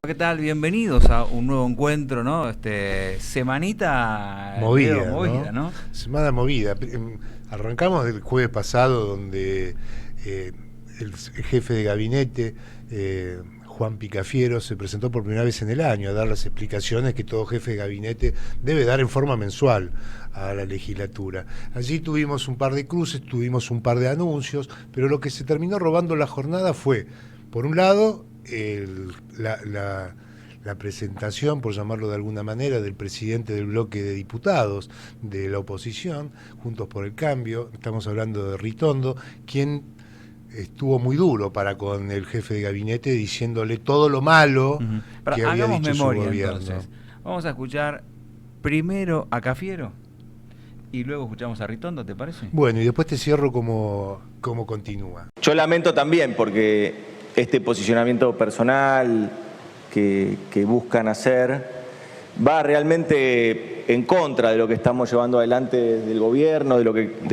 ¿Qué tal? Bienvenidos a un nuevo encuentro, ¿no? Semanita movida, ¿no? Semana movida. Arrancamos el jueves pasado donde el jefe de gabinete, Juan Picafiero, se presentó por primera vez en el año a dar las explicaciones que todo jefe de gabinete debe dar en forma mensual a la legislatura. Allí tuvimos un par de cruces, tuvimos un par de anuncios, pero lo que se terminó robando la jornada fue, por un lado, la presentación, por llamarlo de alguna manera, del presidente del bloque de diputados de la oposición, Juntos por el Cambio. Estamos hablando de Ritondo, quien estuvo muy duro para con el jefe de gabinete, diciéndole todo lo malo que había dicho memoria, su gobierno. Entonces, vamos a escuchar primero a Cafiero y luego escuchamos a Ritondo, ¿te parece? Bueno, y después te cierro cómo continúa. Yo lamento también porque este posicionamiento personal que buscan hacer va realmente en contra de lo que estamos llevando adelante del gobierno, de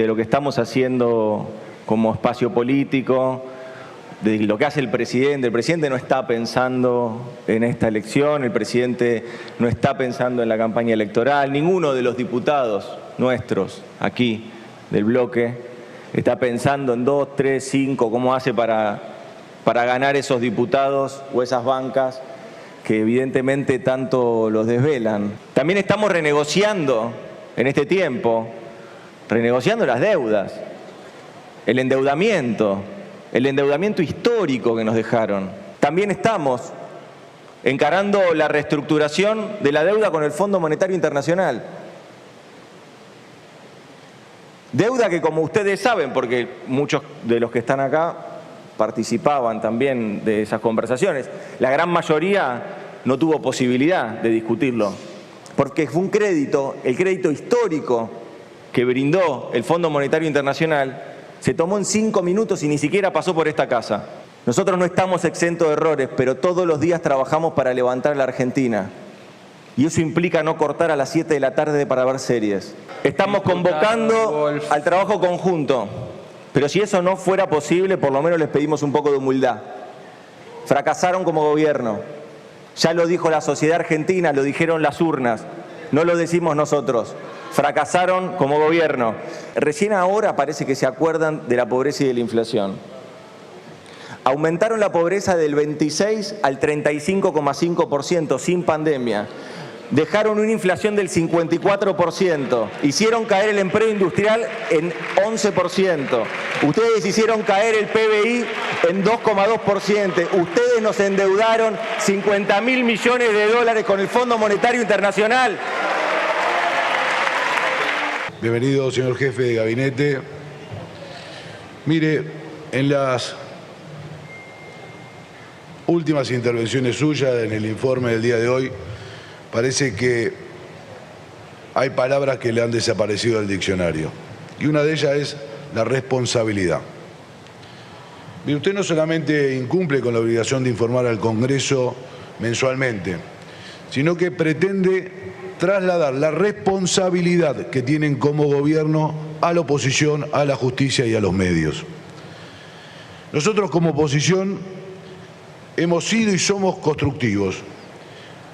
lo que estamos haciendo como espacio político, de lo que hace el presidente. El presidente no está pensando en esta elección, el presidente no está pensando en la campaña electoral, ninguno de los diputados nuestros aquí del bloque está pensando en 2, 3, 5, cómo hace para ganar esos diputados o esas bancas que evidentemente tanto los desvelan. También estamos renegociando en este tiempo, renegociando las deudas, el endeudamiento histórico que nos dejaron. También estamos encarando la reestructuración de la deuda con el Fondo Monetario Internacional. Deuda que, como ustedes saben, porque muchos de los que están acá participaban también de esas conversaciones, la gran mayoría no tuvo posibilidad de discutirlo, porque fue un crédito, el crédito histórico que brindó el Fondo Monetario Internacional, se tomó en 5 minutos y ni siquiera pasó por esta casa. Nosotros no estamos exentos de errores, pero todos los días trabajamos para levantar la Argentina. Y eso implica no cortar a las 7 de la tarde para ver series. Estamos convocando al trabajo conjunto. Pero si eso no fuera posible, por lo menos les pedimos un poco de humildad. Fracasaron como gobierno. Ya lo dijo la sociedad argentina, lo dijeron las urnas. No lo decimos nosotros. Fracasaron como gobierno. Recién ahora parece que se acuerdan de la pobreza y de la inflación. Aumentaron la pobreza del 26 al 35,5% sin pandemia. Dejaron una inflación del 54%, hicieron caer el empleo industrial en 11%, ustedes hicieron caer el PBI en 2,2%, ustedes nos endeudaron 50.000 millones de dólares con el Fondo Monetario Internacional. Bienvenido, señor jefe de gabinete. Mire, en las últimas intervenciones suyas en el informe del día de hoy, parece que hay palabras que le han desaparecido del diccionario. Y una de ellas es la responsabilidad. Mire, usted no solamente incumple con la obligación de informar al Congreso mensualmente, sino que pretende trasladar la responsabilidad que tienen como gobierno a la oposición, a la justicia y a los medios. Nosotros como oposición hemos sido y somos constructivos.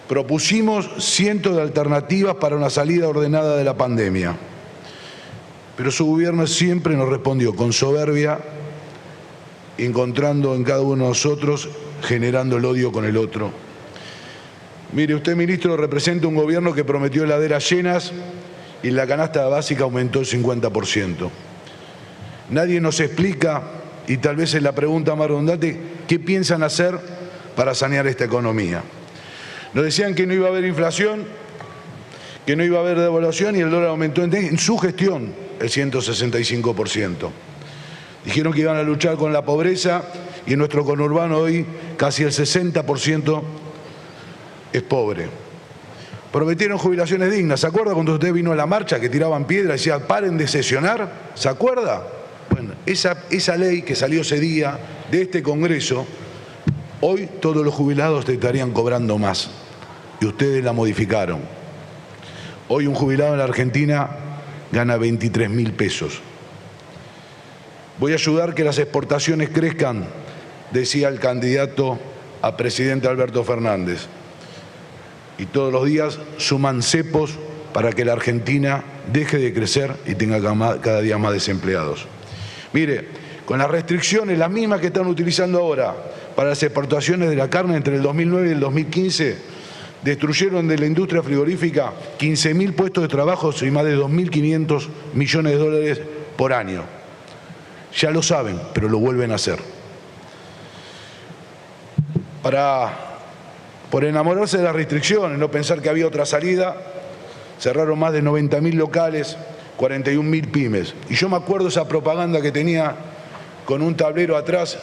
Propusimos cientos de alternativas para una salida ordenada de la pandemia, pero su gobierno siempre nos respondió con soberbia, encontrando en cada uno de nosotros, generando el odio con el otro. Mire, usted, ministro, representa un gobierno que prometió heladeras llenas y la canasta básica aumentó el 50%. Nadie nos explica, y tal vez es la pregunta más redundante, ¿qué piensan hacer para sanear esta economía? Nos decían que no iba a haber inflación, que no iba a haber devaluación y el dólar aumentó en su gestión el 165%. Dijeron que iban a luchar con la pobreza y en nuestro conurbano hoy casi el 60% es pobre. Prometieron jubilaciones dignas. ¿Se acuerda cuando usted vino a la marcha que tiraban piedras y decían paren de sesionar? ¿Se acuerda? Bueno, esa ley que salió ese día de este Congreso, hoy todos los jubilados te estarían cobrando más y ustedes la modificaron. Hoy un jubilado en la Argentina gana 23.000 pesos. Voy a ayudar que las exportaciones crezcan, decía el candidato a presidente Alberto Fernández. Y todos los días suman cepos para que la Argentina deje de crecer y tenga cada día más desempleados. Mire, con las restricciones, las mismas que están utilizando ahora para las exportaciones de la carne entre el 2009 y el 2015, destruyeron de la industria frigorífica 15.000 puestos de trabajo y más de 2.500 millones de dólares por año. Ya lo saben, pero lo vuelven a hacer. Por enamorarse de las restricciones, no pensar que había otra salida, cerraron más de 90.000 locales, 41.000 pymes. Y yo me acuerdo esa propaganda que tenía con un tablero atrás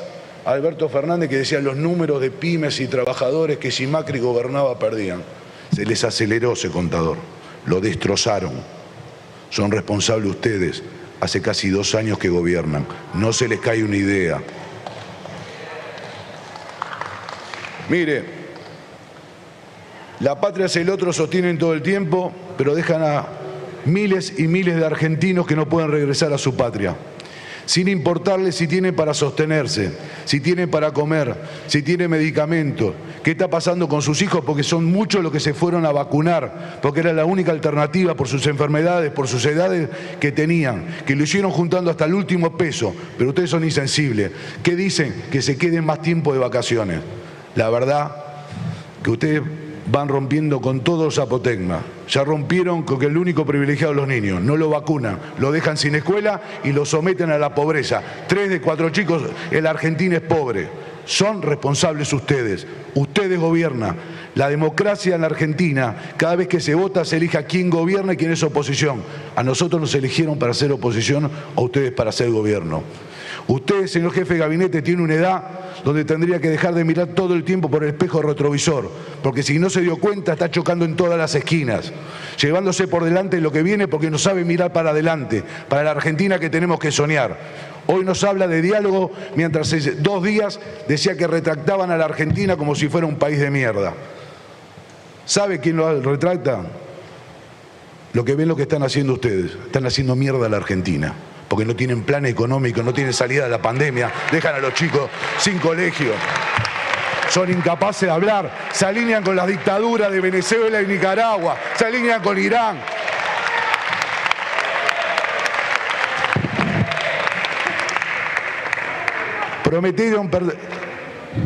Alberto Fernández que decía los números de pymes y trabajadores que si Macri gobernaba perdían. Se les aceleró ese contador, lo destrozaron. Son responsables ustedes, hace casi 2 años que gobiernan. No se les cae una idea. Mire, la patria es el otro, sostienen todo el tiempo, pero dejan a miles y miles de argentinos que no pueden regresar a su patria, sin importarles si tienen para sostenerse, si tienen para comer, si tienen medicamentos, qué está pasando con sus hijos, porque son muchos los que se fueron a vacunar, porque era la única alternativa por sus enfermedades, por sus edades que tenían, que lo hicieron juntando hasta el último peso, pero ustedes son insensibles. ¿Qué dicen? Que se queden más tiempo de vacaciones. La verdad que ustedes van rompiendo con todos los apotegmas. Ya rompieron con que el único privilegiado de los niños, no lo vacunan, lo dejan sin escuela y lo someten a la pobreza. 3 de 4 chicos en la Argentina es pobre. Son responsables ustedes. Ustedes gobiernan. La democracia en la Argentina, cada vez que se vota se elige a quién gobierna y quién es oposición. A nosotros nos eligieron para ser oposición, a ustedes para ser gobierno. Usted, señor jefe de gabinete, tiene una edad donde tendría que dejar de mirar todo el tiempo por el espejo retrovisor, porque si no se dio cuenta está chocando en todas las esquinas, llevándose por delante lo que viene porque no sabe mirar para adelante, para la Argentina que tenemos que soñar. Hoy nos habla de diálogo, mientras hace 2 días decía que retractaban a la Argentina como si fuera un país de mierda. ¿Sabe quién lo retracta? Lo que ven lo que están haciendo ustedes, están haciendo mierda a la Argentina. Porque no tienen plan económico, no tienen salida de la pandemia, dejan a los chicos sin colegio, son incapaces de hablar, se alinean con las dictaduras de Venezuela y Nicaragua, se alinean con Irán.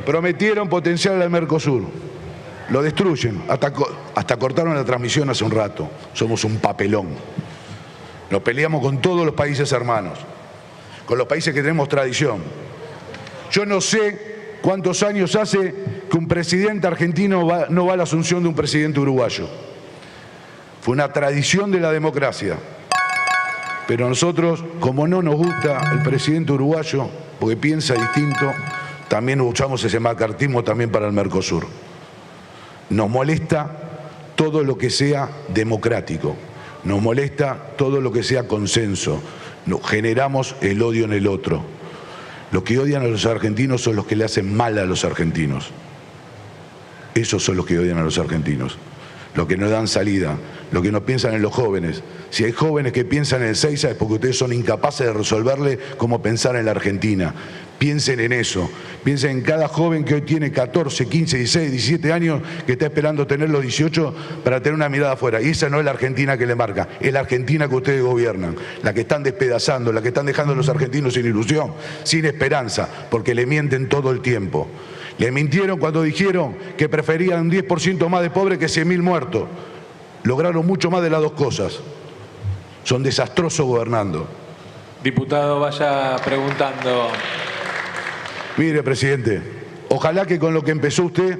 Prometieron potenciar al Mercosur, lo destruyen, hasta cortaron la transmisión hace un rato, somos un papelón. Nos peleamos con todos los países hermanos, con los países que tenemos tradición. Yo no sé cuántos años hace que un presidente argentino no va a la asunción de un presidente uruguayo. Fue una tradición de la democracia. Pero nosotros, como no nos gusta el presidente uruguayo, porque piensa distinto, también usamos ese macartismo también para el Mercosur. Nos molesta todo lo que sea democrático. Nos molesta todo lo que sea consenso. Generamos el odio en el otro. Los que odian a los argentinos son los que le hacen mal a los argentinos. Esos son los que odian a los argentinos. Los que no dan salida, los que no piensan en los jóvenes. Si hay jóvenes que piensan en el Seiza es porque ustedes son incapaces de resolverle cómo pensar en la Argentina. Piensen en eso. Piensen en cada joven que hoy tiene 14, 15, 16, 17 años que está esperando tener los 18 para tener una mirada afuera. Y esa no es la Argentina que le marca, es la Argentina que ustedes gobiernan. La que están despedazando, la que están dejando a los argentinos sin ilusión, sin esperanza, porque le mienten todo el tiempo. Le mintieron cuando dijeron que preferían un 10% más de pobres que 100.000 muertos. Lograron mucho más de las 2 cosas. Son desastrosos gobernando. Diputado, vaya preguntando. Mire, presidente, ojalá que con lo que empezó usted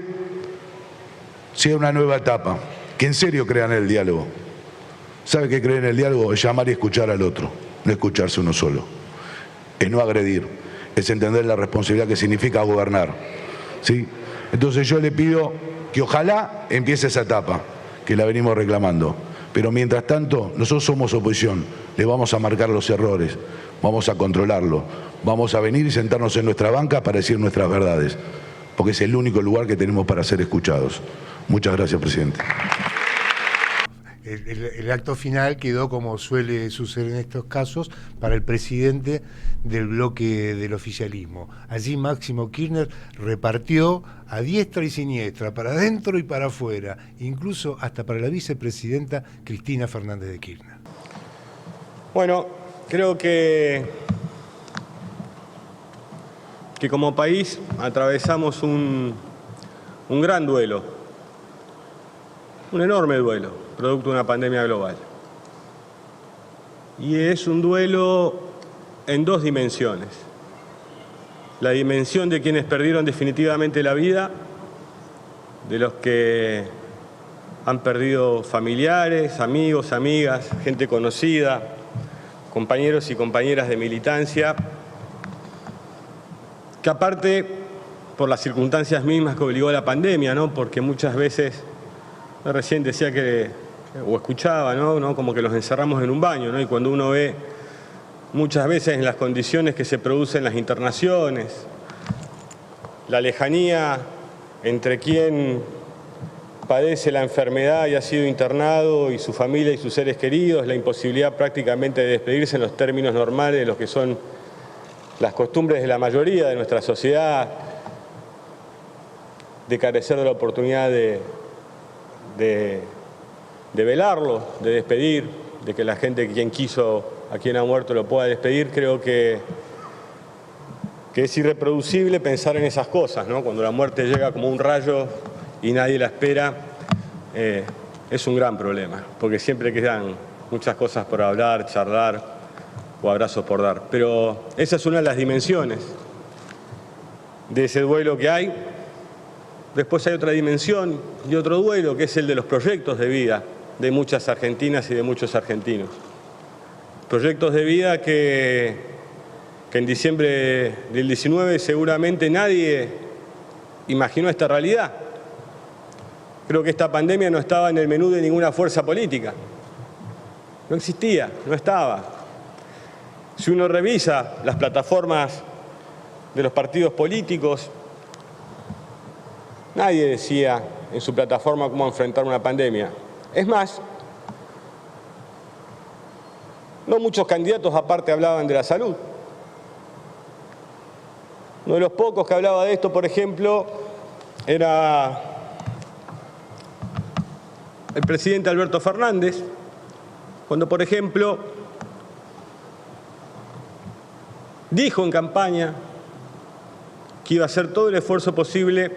sea una nueva etapa. Que en serio crean en el diálogo. ¿Sabe qué creen en el diálogo? Es llamar y escuchar al otro, no escucharse uno solo. Es no agredir, es entender la responsabilidad que significa gobernar. ¿Sí? Entonces yo le pido que ojalá empiece esa etapa, que la venimos reclamando. Pero mientras tanto, nosotros somos oposición, le vamos a marcar los errores, vamos a controlarlo, vamos a venir y sentarnos en nuestra banca para decir nuestras verdades, porque es el único lugar que tenemos para ser escuchados. Muchas gracias, presidente. el acto final quedó, como suele suceder en estos casos, para el presidente del bloque del oficialismo. Allí Máximo Kirchner repartió a diestra y siniestra, para adentro y para afuera, incluso hasta para la vicepresidenta Cristina Fernández de Kirchner. Bueno, creo que como país atravesamos un gran duelo, un enorme duelo, producto de una pandemia global. Y es un duelo en dos dimensiones. La dimensión de quienes perdieron definitivamente la vida, de los que han perdido familiares, amigos, amigas, gente conocida, compañeros y compañeras de militancia, que aparte, por las circunstancias mismas que obligó la pandemia, ¿no? Porque muchas veces, recién decía que, o escuchaba, ¿no? Como que los encerramos en un baño, ¿no? Y cuando uno ve muchas veces en las condiciones que se producen las internaciones, la lejanía entre quien padece la enfermedad y ha sido internado y su familia y sus seres queridos, la imposibilidad prácticamente de despedirse en los términos normales de lo que son las costumbres de la mayoría de nuestra sociedad, de carecer de la oportunidad de velarlo, de despedir, de que la gente, quien quiso, a quien ha muerto, lo pueda despedir. Creo que es irreproducible pensar en esas cosas, ¿no? Cuando la muerte llega como un rayo y nadie la espera, es un gran problema, porque siempre quedan muchas cosas por hablar, charlar o abrazos por dar. Pero esa es una de las dimensiones de ese duelo que hay. Después hay otra dimensión y otro duelo, que es el de los proyectos de vida de muchas argentinas y de muchos argentinos. Proyectos de vida que en diciembre del 19 seguramente nadie imaginó esta realidad. Creo que esta pandemia no estaba en el menú de ninguna fuerza política. No existía, no estaba. Si uno revisa las plataformas de los partidos políticos, nadie decía en su plataforma cómo enfrentar una pandemia. Es más, no muchos candidatos aparte hablaban de la salud. Uno de los pocos que hablaba de esto, por ejemplo, era el presidente Alberto Fernández, cuando, por ejemplo, dijo en campaña que iba a hacer todo el esfuerzo posible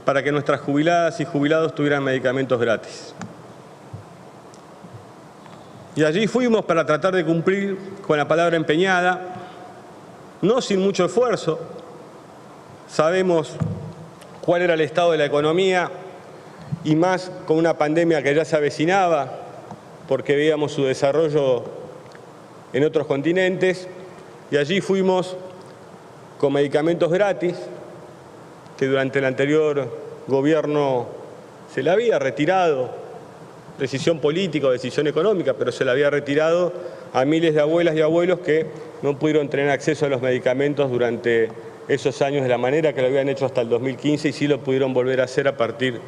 para que nuestras jubiladas y jubilados tuvieran medicamentos gratis. Y allí fuimos para tratar de cumplir con la palabra empeñada, no sin mucho esfuerzo. Sabemos cuál era el estado de la economía, y más con una pandemia que ya se avecinaba, porque veíamos su desarrollo en otros continentes. Y allí fuimos con medicamentos gratis, que durante el anterior gobierno se le había retirado, decisión política o decisión económica, pero se le había retirado a miles de abuelas y abuelos que no pudieron tener acceso a los medicamentos durante esos años de la manera que lo habían hecho hasta el 2015 y sí lo pudieron volver a hacer a partir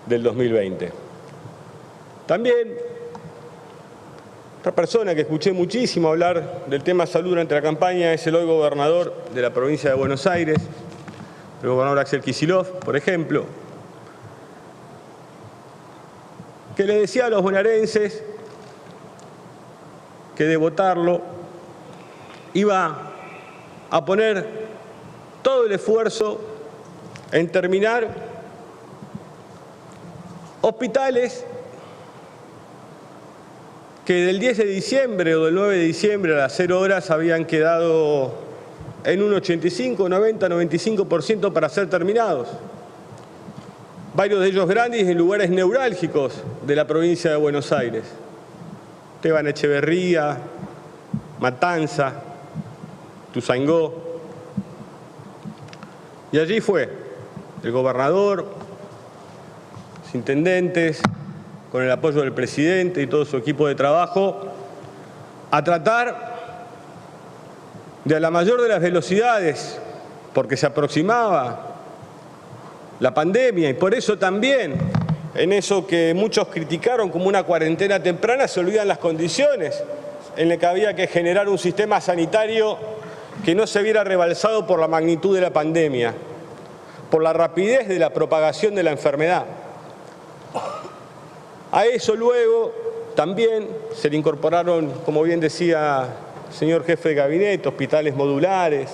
del 2020. También otra persona que escuché muchísimo hablar del tema salud durante la campaña es el hoy gobernador de la provincia de Buenos Aires, el gobernador Axel Kicillof, por ejemplo, que le decía a los bonaerenses que de votarlo iba a poner todo el esfuerzo en terminar hospitales que del 10 de diciembre o del 9 de diciembre a las 0 horas habían quedado en un 85, 90, 95% para ser terminados. Varios de ellos grandes en lugares neurálgicos de la provincia de Buenos Aires. Esteban Echeverría, Matanza, Tuzangó. Y allí fue el gobernador, los intendentes, con el apoyo del presidente y todo su equipo de trabajo, a tratar de a la mayor de las velocidades, porque se aproximaba la pandemia y por eso también en eso que muchos criticaron como una cuarentena temprana, se olvidan las condiciones en las que había que generar un sistema sanitario que no se viera rebalsado por la magnitud de la pandemia, por la rapidez de la propagación de la enfermedad. A eso luego también se le incorporaron, como bien decía el señor jefe de gabinete, hospitales modulares,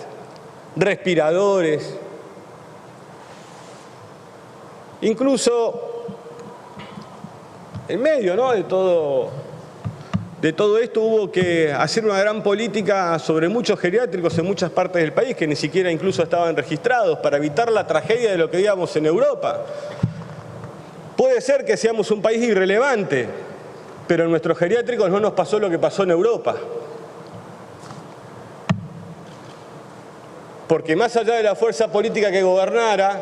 respiradores. Incluso en medio, ¿no?, de todo esto hubo que hacer una gran política sobre muchos geriátricos en muchas partes del país que ni siquiera incluso estaban registrados para evitar la tragedia de lo que veíamos en Europa. Puede ser que seamos un país irrelevante, pero en nuestros geriátricos no nos pasó lo que pasó en Europa. Porque más allá de la fuerza política que gobernara,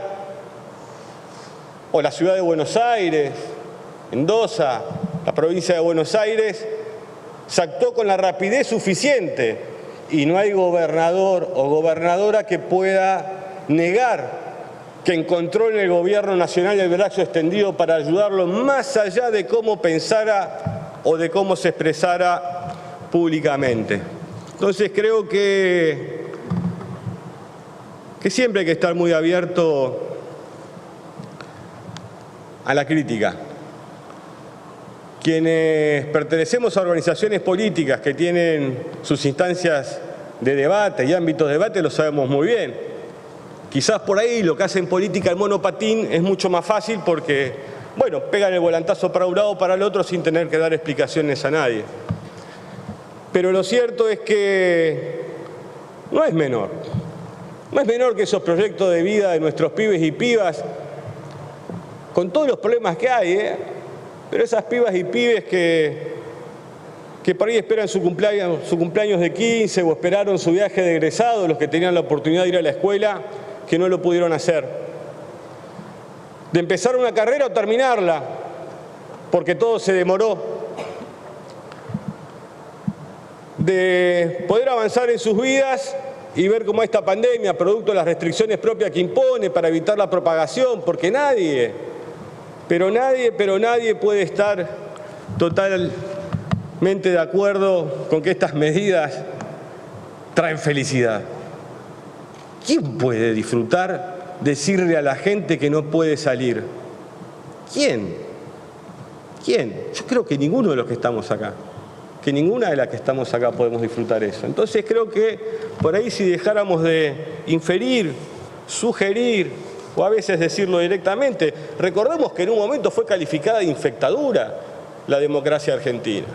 o la ciudad de Buenos Aires, Mendoza, la provincia de Buenos Aires, se actuó con la rapidez suficiente y no hay gobernador o gobernadora que pueda negar que encontró en el gobierno nacional el brazo extendido para ayudarlo más allá de cómo pensara o de cómo se expresara públicamente. Entonces creo que siempre hay que estar muy abierto a la crítica. Quienes pertenecemos a organizaciones políticas que tienen sus instancias de debate y ámbitos de debate lo sabemos muy bien. Quizás por ahí lo que hacen política en monopatín es mucho más fácil porque, bueno, pegan el volantazo para un lado o para el otro sin tener que dar explicaciones a nadie. Pero lo cierto es que no es menor. No es menor que esos proyectos de vida de nuestros pibes y pibas, con todos los problemas que hay, pero esas pibas y pibes que por ahí esperan su cumpleaños de 15 o esperaron su viaje de egresado, los que tenían la oportunidad de ir a la escuela, que no lo pudieron hacer. De empezar una carrera o terminarla, porque todo se demoró. De poder avanzar en sus vidas y ver cómo esta pandemia, producto de las restricciones propias que impone para evitar la propagación, porque nadie puede estar totalmente de acuerdo con que estas medidas traen felicidad. ¿Quién puede disfrutar decirle a la gente que no puede salir? ¿Quién? Yo creo que ninguno de los que estamos acá, que ninguna de las que estamos acá podemos disfrutar eso. Entonces creo que por ahí si dejáramos de inferir, sugerir o a veces decirlo directamente, recordemos que en un momento fue calificada de infectadura la democracia argentina.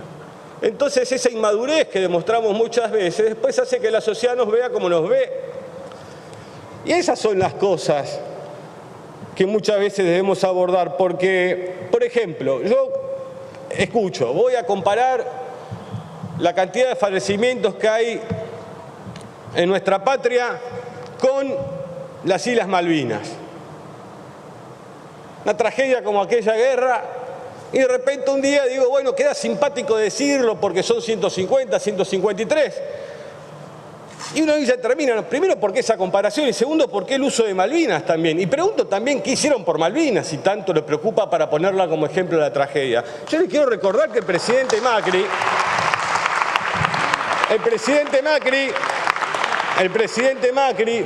Entonces esa inmadurez que demostramos muchas veces después hace que la sociedad nos vea como nos ve. Y esas son las cosas que muchas veces debemos abordar porque, por ejemplo, yo escucho, voy a comparar la cantidad de fallecimientos que hay en nuestra patria con las Islas Malvinas. Una tragedia como aquella guerra y de repente un día digo, bueno, queda simpático decirlo porque son 150, 153. Y uno dice, termina, primero, ¿por qué esa comparación? Y segundo, ¿por qué el uso de Malvinas también? Y pregunto también, ¿qué hicieron por Malvinas si tanto les preocupa para ponerla como ejemplo de la tragedia? Yo les quiero recordar que el presidente Macri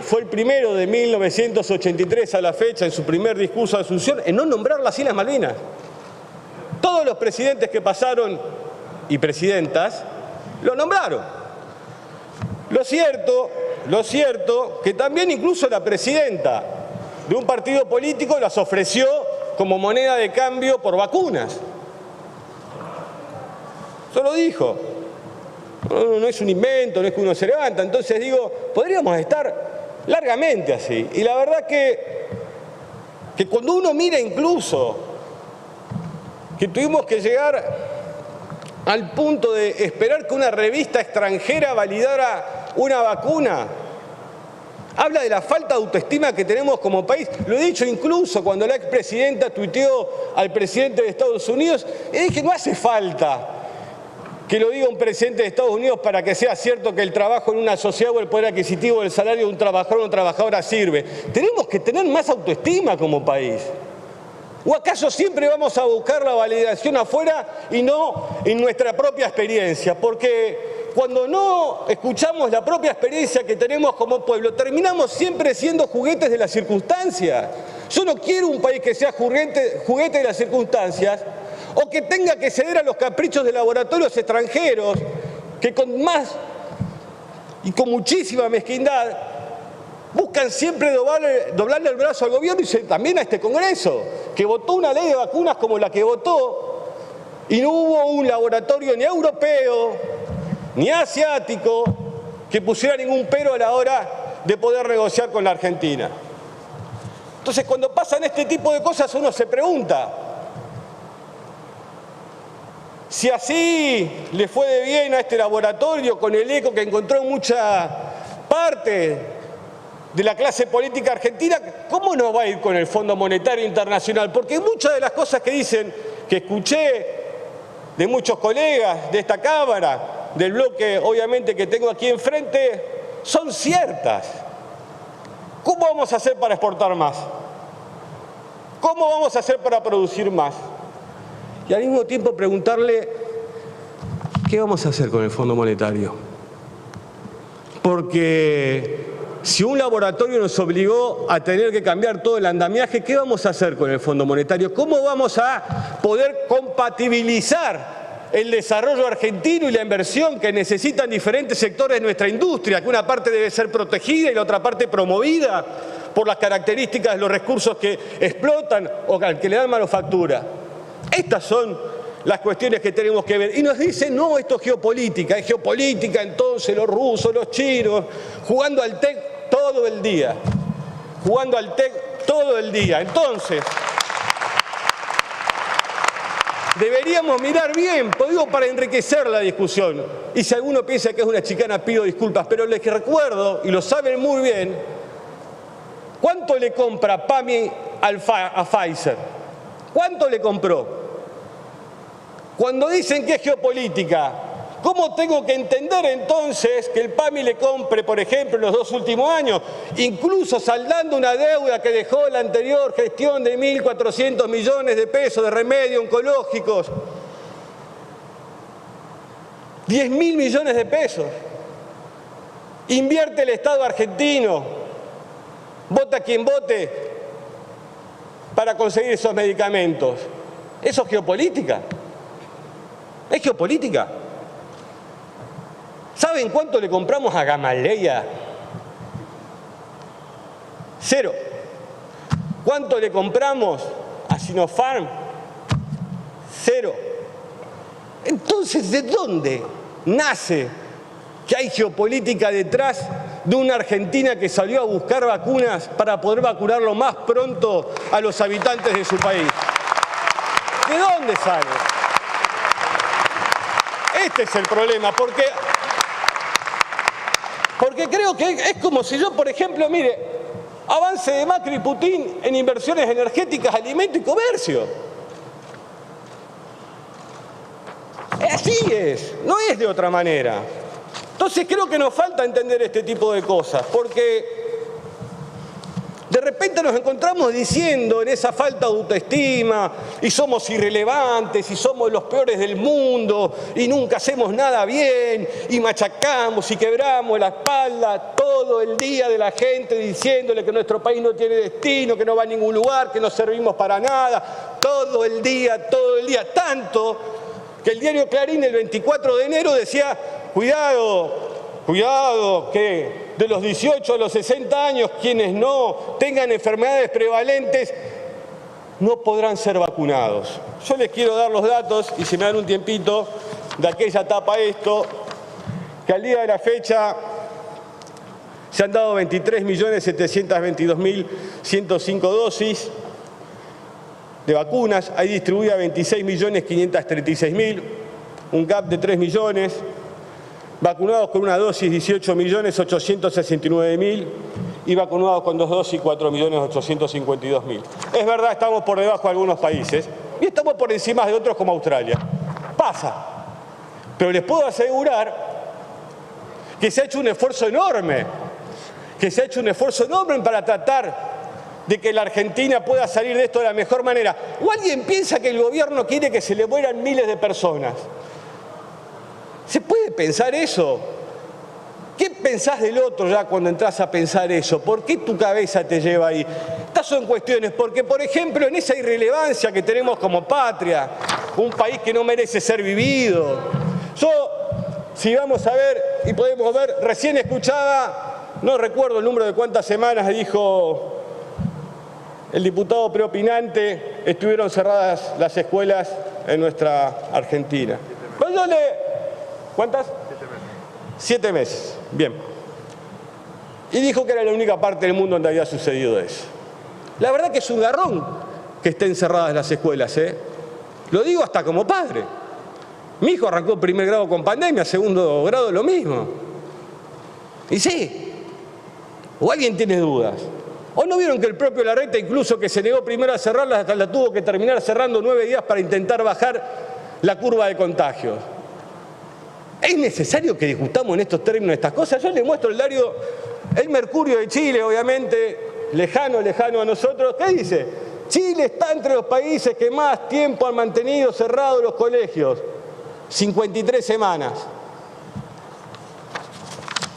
fue el primero de 1983 a la fecha, en su primer discurso de Asunción, en no nombrar las Islas Malvinas. Todos los presidentes que pasaron, y presidentas, lo nombraron. Lo cierto, que también incluso la presidenta de un partido político las ofreció como moneda de cambio por vacunas. Eso lo dijo. No es un invento, no es que uno se levanta. Entonces digo, podríamos estar largamente así. Y la verdad que cuando uno mira incluso que tuvimos que llegar al punto de esperar que una revista extranjera validara una vacuna, habla de la falta de autoestima que tenemos como país. Lo he dicho incluso cuando la expresidenta tuiteó al presidente de Estados Unidos, y dije, no hace falta que lo diga un presidente de Estados Unidos para que sea cierto que el trabajo en una sociedad o el poder adquisitivo del salario de un trabajador o una trabajadora sirve. Tenemos que tener más autoestima como país. ¿O acaso siempre vamos a buscar la validación afuera y no en nuestra propia experiencia? Porque cuando no escuchamos la propia experiencia que tenemos como pueblo, terminamos siempre siendo juguetes de las circunstancias. Yo no quiero un país que sea juguete de las circunstancias o que tenga que ceder a los caprichos de laboratorios extranjeros que con más y con muchísima mezquindad buscan siempre doblarle el brazo al gobierno y también a este Congreso, que votó una ley de vacunas como la que votó y no hubo un laboratorio ni europeo ni asiático que pusiera ningún pero a la hora de poder negociar con la Argentina. Entonces, cuando pasan este tipo de cosas, uno se pregunta si así le fue de bien a este laboratorio con el eco que encontró en mucha parte de la clase política argentina, ¿cómo nos va a ir con el Fondo Monetario Internacional? Porque muchas de las cosas que dicen, que escuché de muchos colegas de esta Cámara, del bloque obviamente que tengo aquí enfrente, son ciertas. ¿Cómo vamos a hacer para exportar más? ¿Cómo vamos a hacer para producir más? Y al mismo tiempo preguntarle, ¿qué vamos a hacer con el Fondo Monetario? Porque si un laboratorio nos obligó a tener que cambiar todo el andamiaje, ¿qué vamos a hacer con el Fondo Monetario? ¿Cómo vamos a poder compatibilizar el desarrollo argentino y la inversión que necesitan diferentes sectores de nuestra industria, que una parte debe ser protegida y la otra parte promovida por las características de los recursos que explotan o que le dan manufactura? Estas son las cuestiones que tenemos que ver. Y nos dicen, no, esto es geopolítica entonces los rusos, los chinos, jugando al TEC todo el día. Entonces, deberíamos mirar bien, digo, para enriquecer la discusión. Y si alguno piensa que es una chicana, pido disculpas, pero les recuerdo, y lo saben muy bien, ¿cuánto le compra PAMI a Pfizer? ¿Cuánto le compró? Cuando dicen que es geopolítica, ¿cómo tengo que entender entonces que el PAMI le compre, por ejemplo, en los 2 últimos años, incluso saldando una deuda que dejó la anterior gestión de 1.400 millones de pesos de remedios oncológicos? 10.000 millones de pesos. Invierte el Estado argentino, vota quien vote para conseguir esos medicamentos. ¿Eso es geopolítica? ¿Es geopolítica? ¿Saben cuánto le compramos a Gamaleya? 0. ¿Cuánto le compramos a Sinopharm? 0. Entonces, ¿de dónde nace que hay geopolítica detrás de una Argentina que salió a buscar vacunas para poder vacunar lo más pronto a los habitantes de su país? ¿De dónde sale? Este es el problema, porque creo que es como si yo, por ejemplo, mire, avance de Macri y Putin en inversiones energéticas, alimento y comercio. Así es, no es de otra manera. Entonces creo que nos falta entender este tipo de cosas, porque de repente nos encontramos diciendo en esa falta de autoestima, y somos irrelevantes, y somos los peores del mundo, y nunca hacemos nada bien, y machacamos y quebramos la espalda todo el día de la gente diciéndole que nuestro país no tiene destino, que no va a ningún lugar, que no servimos para nada, todo el día, tanto que el diario Clarín el 24 de enero decía, cuidado, que de los 18 a los 60 años, quienes no tengan enfermedades prevalentes no podrán ser vacunados. Yo les quiero dar los datos, y si me dan un tiempito, de aquella etapa que al día de la fecha se han dado 23.722.105 dosis de vacunas, hay distribuidas 26.536.000, un gap de 3 millones. Vacunados con una dosis 18.869.000 y vacunados con 2 dosis 4.852.000. Es verdad, estamos por debajo de algunos países y estamos por encima de otros como Australia. Pasa. Pero les puedo asegurar que se ha hecho un esfuerzo enorme, para tratar de que la Argentina pueda salir de esto de la mejor manera. ¿O alguien piensa que el gobierno quiere que se le mueran miles de personas? ¿Se puede pensar eso? ¿Qué pensás del otro ya cuando entras a pensar eso? ¿Por qué tu cabeza te lleva ahí? Estas son cuestiones, porque por ejemplo en esa irrelevancia que tenemos como patria, un país que no merece ser vivido. Si vamos a ver y podemos ver, recién escuchaba, no recuerdo el número de cuántas semanas dijo el diputado preopinante, estuvieron cerradas las escuelas en nuestra Argentina. ¿Cuántas? 7 meses. Bien. Y dijo que era la única parte del mundo donde había sucedido eso. La verdad que es un garrón que estén cerradas las escuelas, ¿eh? Lo digo hasta como padre. Mi hijo arrancó primer grado con pandemia, segundo grado lo mismo. Y sí. ¿O alguien tiene dudas? ¿O no vieron que el propio Larreta, incluso que se negó primero a cerrarlas, hasta la tuvo que terminar cerrando 9 días para intentar bajar la curva de contagios? ¿Es necesario que discutamos en estos términos estas cosas? Yo les muestro el diario El Mercurio de Chile, obviamente, lejano a nosotros. ¿Qué dice? Chile está entre los países que más tiempo han mantenido cerrados los colegios. 53 semanas.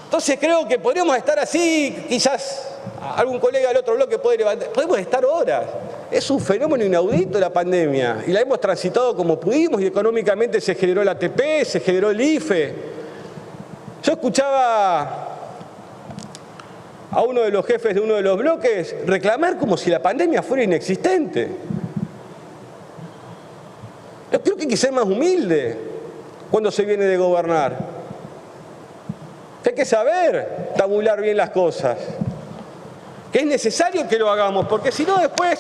Entonces creo que podríamos estar así, quizás algún colega del otro bloque puede levantar. Podemos estar horas. Es un fenómeno inaudito la pandemia y la hemos transitado como pudimos y económicamente se generó el ATP, se generó el IFE. Yo escuchaba a uno de los jefes de uno de los bloques reclamar como si la pandemia fuera inexistente. Yo creo que hay que ser más humilde cuando se viene de gobernar. Que hay que saber tabular bien las cosas. Que es necesario que lo hagamos, porque si no después,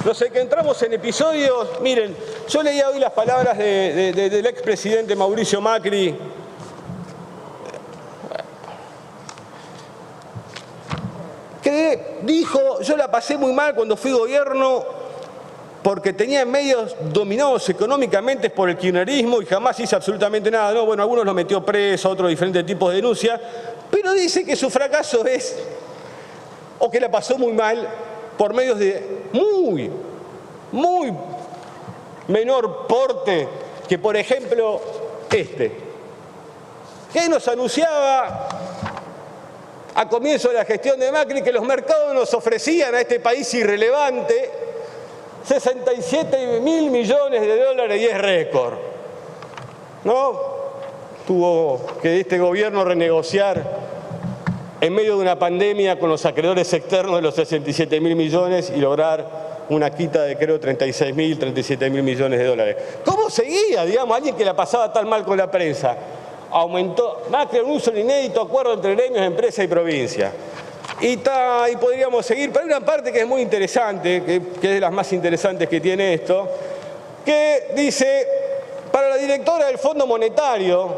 no sé, que entramos en episodios. Miren, yo leía hoy las palabras del expresidente Mauricio Macri, que dijo: yo la pasé muy mal cuando fui gobierno porque tenía medios dominados económicamente por el kirchnerismo y jamás hice absolutamente nada. No, bueno, algunos lo metió preso, otros diferentes tipos de denuncias, pero dice que su fracaso es, o que la pasó muy mal por medios de muy menor porte que, por ejemplo, que nos anunciaba a comienzo de la gestión de Macri que los mercados nos ofrecían a este país irrelevante 67.000 millones de dólares y es récord, ¿no? Tuvo que este gobierno renegociar en medio de una pandemia con los acreedores externos de los 67.000 millones y lograr una quita de, creo, 37.000 millones de dólares. ¿Cómo seguía, digamos, alguien que la pasaba tan mal con la prensa? Aumentó, Macri anunció un inédito acuerdo entre gremios, empresa y provincia. Y podríamos seguir, pero hay una parte que es muy interesante, que es de las más interesantes que tiene esto, que dice, para la directora del Fondo Monetario,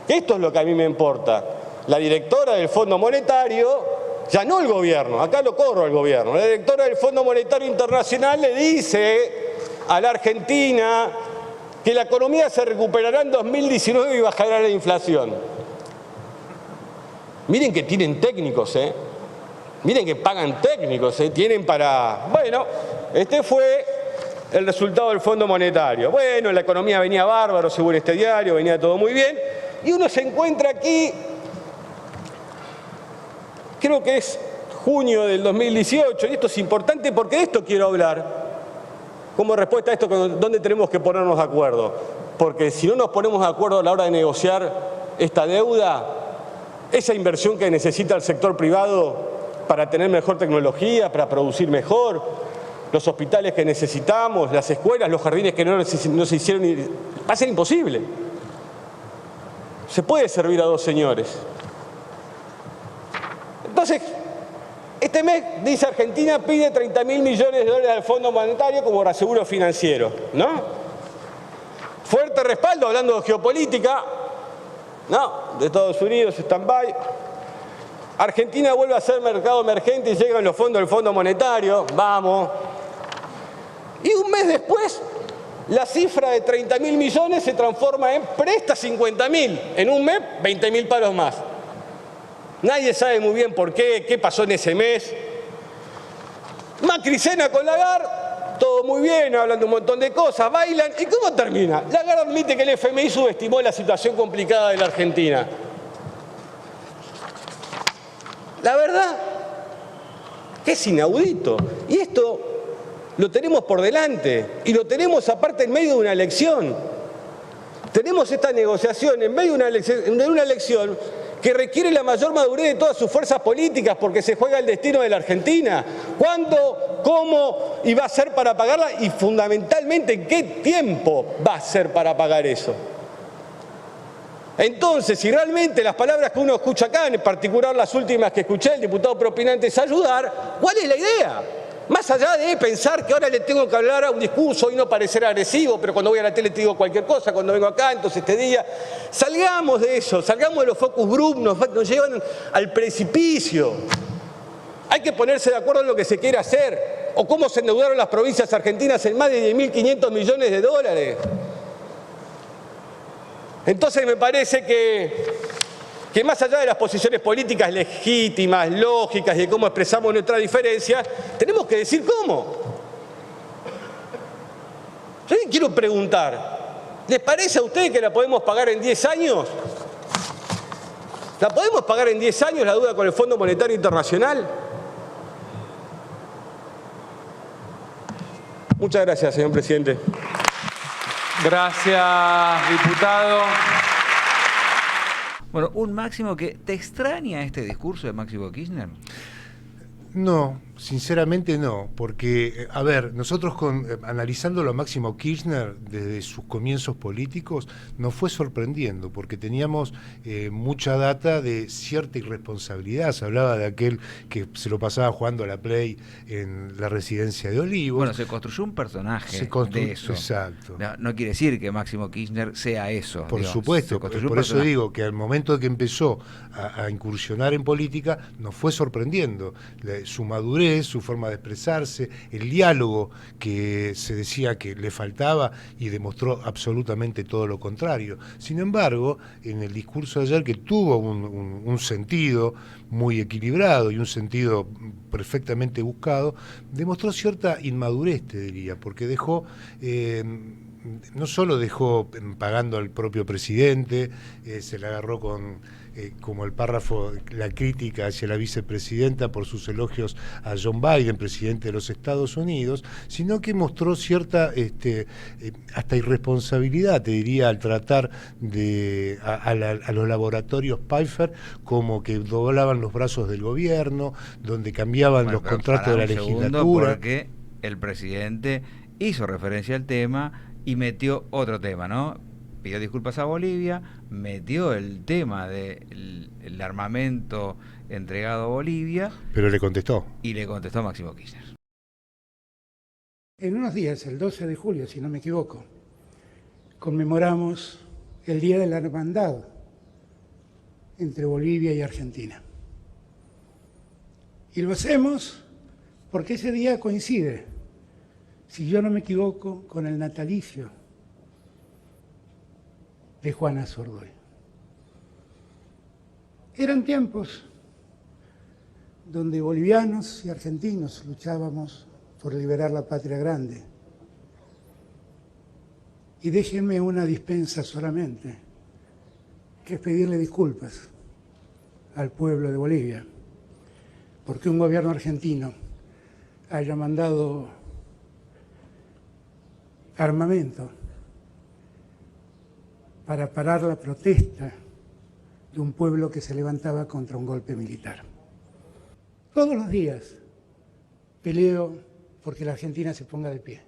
que esto es lo que a mí me importa, la directora del Fondo Monetario, ya no el gobierno, acá lo corro al gobierno, la directora del Fondo Monetario Internacional le dice a la Argentina que la economía se recuperará en 2019 y bajará la inflación. Miren que tienen técnicos, miren que pagan técnicos, tienen para... Bueno, este fue el resultado del Fondo Monetario. Bueno, la economía venía bárbaro, según este diario, venía todo muy bien, y uno se encuentra aquí, creo que es junio del 2018, y esto es importante porque de esto quiero hablar, como respuesta a esto, ¿dónde tenemos que ponernos de acuerdo? Porque si no nos ponemos de acuerdo a la hora de negociar esta deuda, esa inversión que necesita el sector privado para tener mejor tecnología, para producir mejor, los hospitales que necesitamos, las escuelas, los jardines que no se hicieron, va a ser imposible. Se puede servir a dos señores. Entonces, este mes, dice Argentina, pide 30.000 millones de dólares al Fondo Monetario como reaseguro financiero, ¿no? Fuerte respaldo, hablando de geopolítica, ¿no? De Estados Unidos, stand-by. Argentina vuelve a ser mercado emergente y llegan los fondos del Fondo Monetario, vamos. Y un mes después, la cifra de 30.000 millones se transforma en presta 50.000. En un mes, 20.000 palos más. Nadie sabe muy bien por qué pasó en ese mes. Macri cena con Lagarde, todo muy bien, hablan de un montón de cosas, bailan, ¿y cómo termina? Lagarde admite que el FMI subestimó la situación complicada de la Argentina. La verdad que es inaudito. Y esto lo tenemos por delante, y lo tenemos aparte en medio de una elección. Tenemos esta negociación en medio de una elección que requiere la mayor madurez de todas sus fuerzas políticas porque se juega el destino de la Argentina. ¿Cuándo, cómo y va a ser para pagarla? Y fundamentalmente, ¿en qué tiempo va a ser para pagar eso? Entonces, si realmente las palabras que uno escucha acá, en particular las últimas que escuché del diputado propinante, es ayudar, ¿cuál es la idea? Más allá de pensar que ahora le tengo que hablar a un discurso y no parecer agresivo, pero cuando voy a la tele te digo cualquier cosa, cuando vengo acá, entonces este día, salgamos de eso, salgamos de los focus group, nos llevan al precipicio. Hay que ponerse de acuerdo en lo que se quiere hacer, o cómo se endeudaron las provincias argentinas en más de 10.500 millones de dólares. Entonces me parece que más allá de las posiciones políticas legítimas, lógicas y de cómo expresamos nuestra diferencia, tenemos que decir cómo. Yo quiero preguntar, ¿les parece a ustedes que la podemos pagar en 10 años? ¿La podemos pagar en 10 años la deuda con el Fondo Monetario Internacional? Muchas gracias, señor presidente. Gracias, diputado. Bueno, un Máximo que te extraña este discurso de Máximo Kirchner. No, sinceramente no, porque, a ver, nosotros analizando lo Máximo Kirchner desde sus comienzos políticos, nos fue sorprendiendo, porque teníamos mucha data de cierta irresponsabilidad. Se hablaba de aquel que se lo pasaba jugando a la Play en la residencia de Olivos. Bueno, se construyó un personaje de eso. Exacto. No quiere decir que Máximo Kirchner sea eso. Por supuesto, por eso digo que al momento de que empezó a incursionar en política, nos fue sorprendiendo su madurez, su forma de expresarse, el diálogo que se decía que le faltaba y demostró absolutamente todo lo contrario. Sin embargo, en el discurso de ayer, que tuvo un sentido muy equilibrado y un sentido perfectamente buscado, demostró cierta inmadurez, te diría, porque dejó... no solo dejó pagando al propio presidente, se le agarró como el párrafo, la crítica hacia la vicepresidenta por sus elogios a John Biden, presidente de los Estados Unidos, sino que mostró cierta hasta irresponsabilidad, te diría, al tratar a los laboratorios Pfeiffer como que doblaban los brazos del gobierno, donde cambiaban los contratos de la legislatura. Porque el presidente hizo referencia al tema y metió otro tema, ¿no? Pidió disculpas a Bolivia, metió el tema del armamento entregado a Bolivia. Pero le contestó. Y le contestó Máximo Kirchner. En unos días, el 12 de julio, si no me equivoco, conmemoramos el Día de la Hermandad entre Bolivia y Argentina. Y lo hacemos porque ese día coincide, si yo no me equivoco, con el natalicio de Juana Zurduy. Eran tiempos donde bolivianos y argentinos luchábamos por liberar la patria grande. Y déjenme una dispensa solamente, que es pedirle disculpas al pueblo de Bolivia, porque un gobierno argentino haya mandado armamento para parar la protesta de un pueblo que se levantaba contra un golpe militar. Todos los días peleo porque la Argentina se ponga de pie.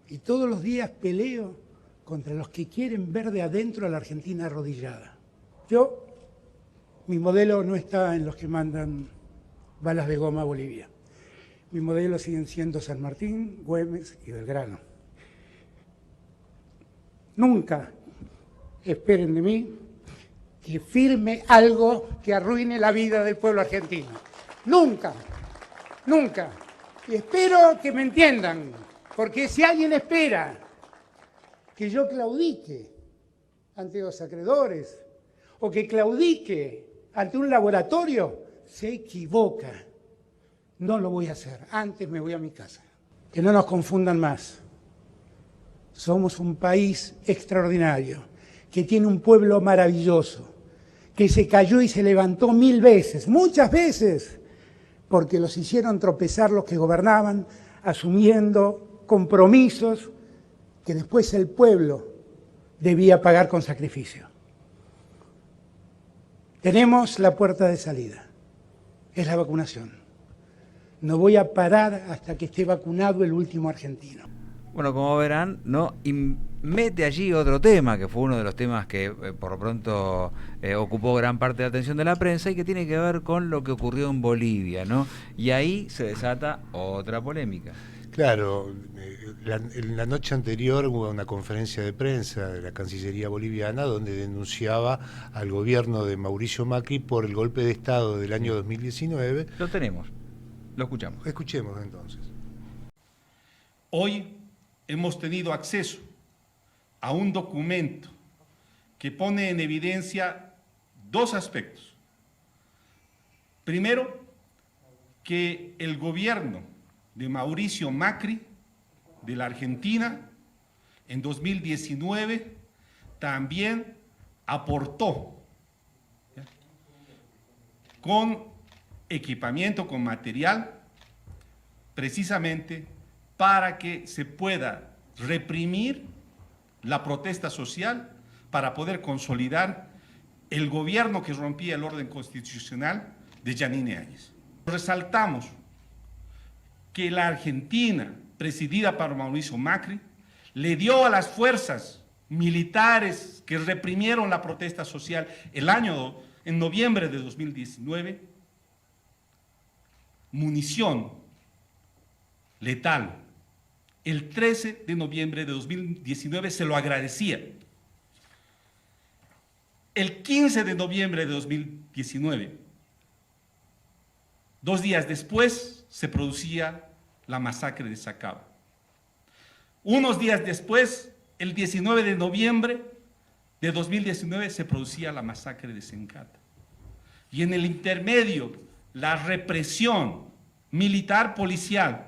Y todos los días peleo contra los que quieren ver de adentro a la Argentina arrodillada. Mi modelo no está en los que mandan balas de goma a Bolivia. Mi modelo siguen siendo San Martín, Güemes y Belgrano. Nunca esperen de mí que firme algo que arruine la vida del pueblo argentino. Nunca, nunca. Y espero que me entiendan, porque si alguien espera que yo claudique ante los acreedores o que claudique ante un laboratorio, se equivoca. No lo voy a hacer. Antes me voy a mi casa. Que no nos confundan más. Somos un país extraordinario, que tiene un pueblo maravilloso, que se cayó y se levantó 1000 veces, muchas veces, porque los hicieron tropezar los que gobernaban, asumiendo compromisos que después el pueblo debía pagar con sacrificio. Tenemos la puerta de salida, es la vacunación. No voy a parar hasta que esté vacunado el último argentino. Bueno, como verán, ¿no? Y mete allí otro tema, que fue uno de los temas que por lo pronto ocupó gran parte de la atención de la prensa y que tiene que ver con lo que ocurrió en Bolivia, ¿no? Y ahí se desata otra polémica. Claro, la noche anterior hubo una conferencia de prensa de la Cancillería boliviana donde denunciaba al gobierno de Mauricio Macri por el golpe de Estado del año 2019. Lo tenemos, lo escuchamos. Escuchemos entonces. Hoy hemos tenido acceso a un documento que pone en evidencia dos aspectos. Primero, que el gobierno de Mauricio Macri, de la Argentina, en 2019 también aportó con equipamiento, con material, precisamente para que se pueda reprimir la protesta social, para poder consolidar el gobierno que rompía el orden constitucional de Yanine Áñez. Resaltamos que la Argentina, presidida por Mauricio Macri, le dio a las fuerzas militares que reprimieron la protesta social en noviembre de 2019, munición letal. El 13 de noviembre de 2019 se lo agradecía. El 15 de noviembre de 2019, 2 días después, se producía la masacre de Sacaba. Unos días después, el 19 de noviembre de 2019, se producía la masacre de Sencata. Y en el intermedio, la represión militar policial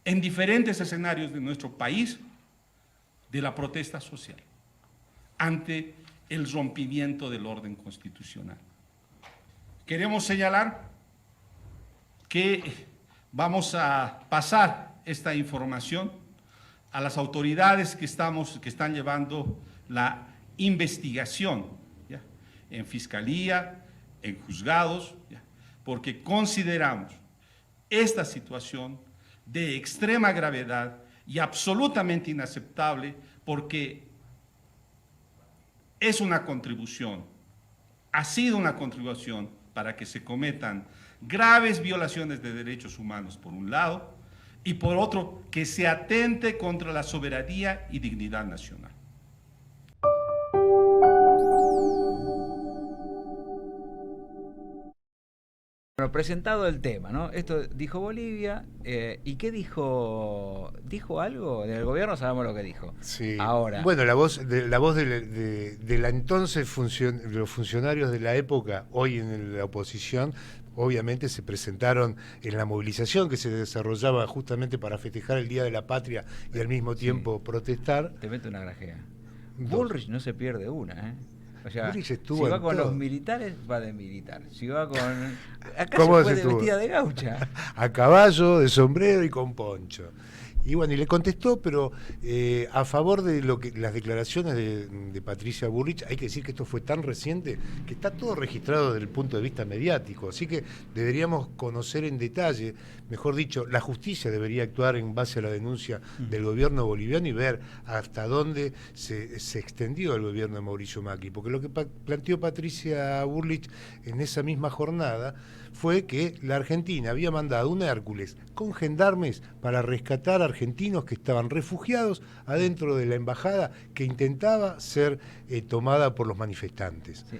en diferentes escenarios de nuestro país de la protesta social ante el rompimiento del orden constitucional. Queremos señalar que vamos a pasar esta información a las autoridades que están llevando la investigación, ¿ya?, en fiscalía, en juzgados, ¿ya?, porque consideramos esta situación de extrema gravedad y absolutamente inaceptable, porque es una contribución, ha sido una contribución para que se cometan graves violaciones de derechos humanos por un lado, y por otro, que se atente contra la soberanía y dignidad nacional. Bueno, presentado el tema, ¿no? Esto dijo Bolivia, ¿y qué dijo? ¿Dijo algo del gobierno? Sabemos lo que dijo. Sí. Ahora. Bueno, la voz de la entonces los funcionarios de la época, hoy en la oposición, obviamente se presentaron en la movilización que se desarrollaba justamente para festejar el Día de la Patria y al mismo tiempo protestar. Te meto una grajea. Bullrich no se pierde una, ¿eh? O sea, si estuvo va con todo. los militares, va de militar. Si va con... Acá ¿Cómo se fue estuvo? vestida de gaucha. A caballo, de sombrero y con poncho. Y bueno, y le contestó, pero a favor de las declaraciones de Patricia Bullrich, hay que decir que esto fue tan reciente que está todo registrado desde el punto de vista mediático, así que deberíamos conocer en detalle, mejor dicho, la justicia debería actuar en base a la denuncia del gobierno boliviano y ver hasta dónde se extendió el gobierno de Mauricio Macri, porque lo que planteó Patricia Bullrich en esa misma jornada fue que la Argentina había mandado un Hércules con gendarmes para rescatar argentinos que estaban refugiados adentro de la embajada que intentaba ser tomada por los manifestantes. Sí,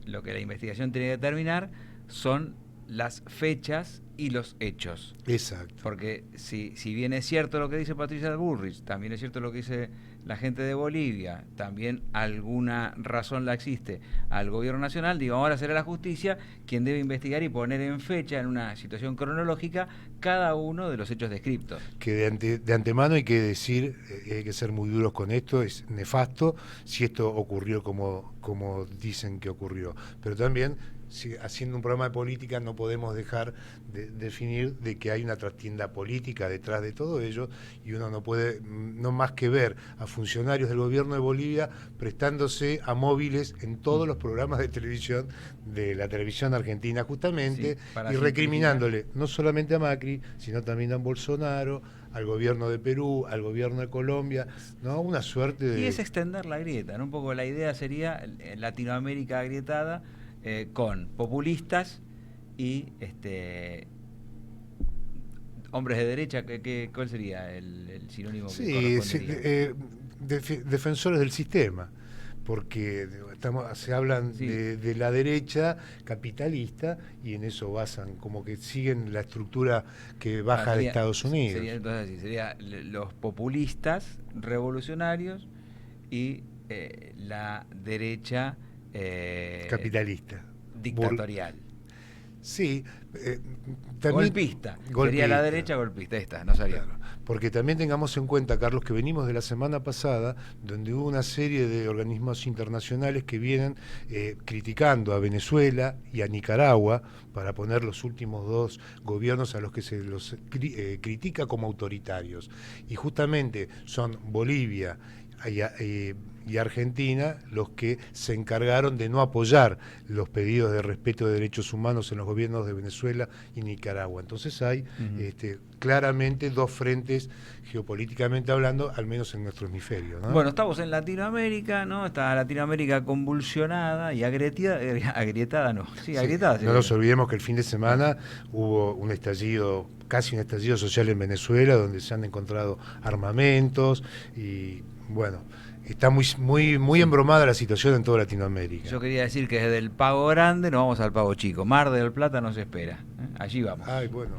lo que la investigación tiene que determinar son las fechas y los hechos. Exacto. Porque si bien es cierto lo que dice Patricia Bullrich, también es cierto lo que dice la gente de Bolivia, también alguna razón la existe al gobierno nacional, digo, ahora será la justicia quien debe investigar y poner en fecha, en una situación cronológica, cada uno de los hechos descriptos. Que de antemano hay que decir, hay que ser muy duros con esto, es nefasto si esto ocurrió como dicen que ocurrió. Pero también, haciendo un programa de política, no podemos dejar de definir de que hay una trastienda política detrás de todo ello, y uno no puede, no más que ver a funcionarios del gobierno de Bolivia prestándose a móviles en todos los programas de televisión de la televisión argentina, justamente, y recriminándole no solamente a Macri, sino también a Bolsonaro, al gobierno de Perú, al gobierno de Colombia, ¿no? Una suerte de... Y es extender la grieta, ¿no? Un poco la idea sería Latinoamérica agrietada, con populistas y hombres de derecha. ¿Cuál sería el sinónimo? Sí, defensores del sistema, porque se hablan de la derecha capitalista, y en eso basan, como que siguen la estructura que baja de Estados Unidos. Sería los populistas revolucionarios y la derecha capitalista, dictatorial. Sí, también golpista. Sería la derecha golpista, no sabía. Claro, porque también tengamos en cuenta, Carlos, que venimos de la semana pasada, donde hubo una serie de organismos internacionales que vienen criticando a Venezuela y a Nicaragua, para poner los últimos dos gobiernos a los que se los critica como autoritarios. Y justamente son Bolivia y Argentina los que se encargaron de no apoyar los pedidos de respeto de derechos humanos en los gobiernos de Venezuela y Nicaragua. Entonces hay claramente dos frentes, geopolíticamente hablando, al menos en nuestro hemisferio, ¿no? Bueno, estamos en Latinoamérica, ¿no? Está Latinoamérica convulsionada y agrietada, ¿no? Sí, agrietada. No nos olvidemos que el fin de semana hubo un estallido, casi un estallido social en Venezuela, donde se han encontrado armamentos y, bueno, está muy embromada la situación en toda Latinoamérica. Yo quería decir que desde el Pago Grande nos vamos al Pago Chico. Mar del Plata nos espera. Allí vamos. Ay, bueno.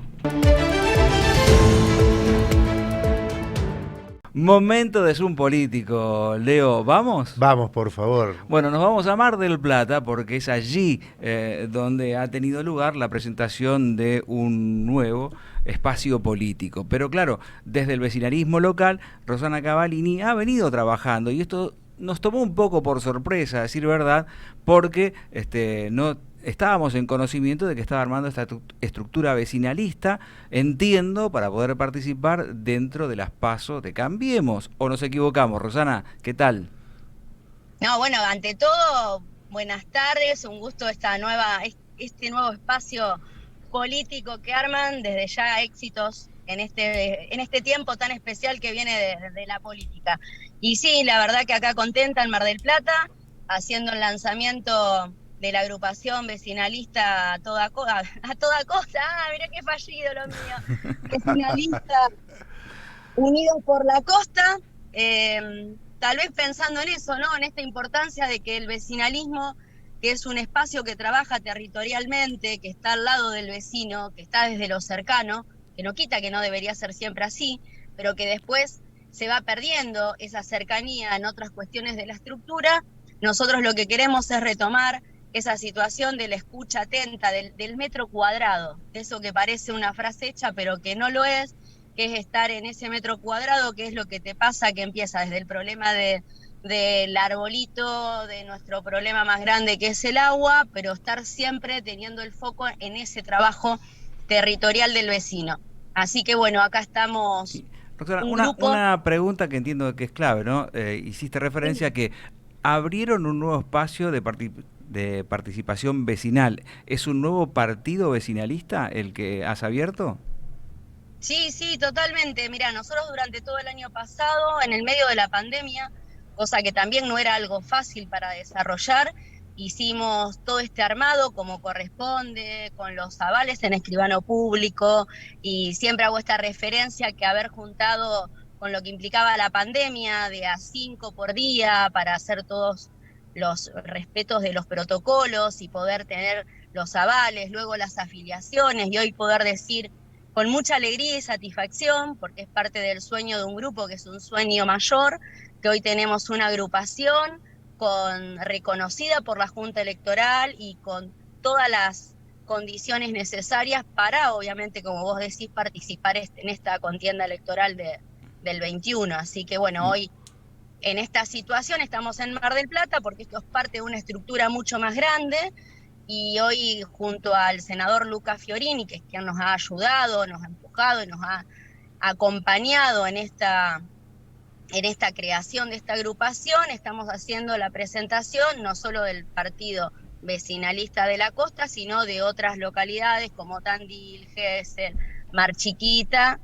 Momento de Zoom político. Leo, ¿vamos? Vamos, por favor. Bueno, nos vamos a Mar del Plata porque es allí donde ha tenido lugar la presentación de un nuevo espacio político. Pero claro, desde el vecinalismo local, Rosana Cavallini ha venido trabajando, y esto nos tomó un poco por sorpresa, a decir verdad, porque no estábamos en conocimiento de que estaba armando esta estructura vecinalista, entiendo, para poder participar dentro de las PASO de Cambiemos. ¿O nos equivocamos? Rosana, ¿qué tal? No, bueno, ante todo, buenas tardes, un gusto este nuevo espacio político que arman, desde ya éxitos en este tiempo tan especial que viene de la política. Y sí, la verdad que acá contenta en Mar del Plata, haciendo el lanzamiento de la agrupación vecinalista a toda costa. Mirá qué fallido lo mío. Vecinalista Unidos por la Costa, tal vez pensando en eso, ¿no? En esta importancia de que el vecinalismo, que es un espacio que trabaja territorialmente, que está al lado del vecino, que está desde lo cercano, que no quita que no debería ser siempre así, pero que después se va perdiendo esa cercanía en otras cuestiones de la estructura. Nosotros lo que queremos es retomar esa situación de la escucha atenta, del metro cuadrado, eso que parece una frase hecha pero que no lo es, que es estar en ese metro cuadrado, que es lo que te pasa, que empieza desde el problema del arbolito, de nuestro problema más grande que es el agua, pero estar siempre teniendo el foco en ese trabajo territorial del vecino. Así que bueno, acá estamos. Sí. Doctora, una pregunta que entiendo que es clave, ¿no? Hiciste referencia a que abrieron un nuevo espacio de participación vecinal. ¿Es un nuevo partido vecinalista el que has abierto? Sí, totalmente. Mirá, nosotros durante todo el año pasado, en el medio de la pandemia, cosa que también no era algo fácil para desarrollar, hicimos todo este armado como corresponde, con los avales en escribano público, y siempre hago esta referencia que haber juntado con lo que implicaba la pandemia, de a 5 por día, para hacer todos los respetos de los protocolos y poder tener los avales, luego las afiliaciones, y hoy poder decir con mucha alegría y satisfacción, porque es parte del sueño de un grupo que es un sueño mayor, que hoy tenemos una agrupación reconocida por la Junta Electoral y con todas las condiciones necesarias para, obviamente, como vos decís, participar en esta contienda electoral del 21. Así que bueno, hoy en esta situación estamos en Mar del Plata porque esto es parte de una estructura mucho más grande, y hoy junto al senador Luca Fiorini, que es quien nos ha ayudado, nos ha empujado y nos ha acompañado en esta creación de esta agrupación, estamos haciendo la presentación no solo del partido vecinalista de la costa, sino de otras localidades como Tandil, Gesell, Mar Chiquita,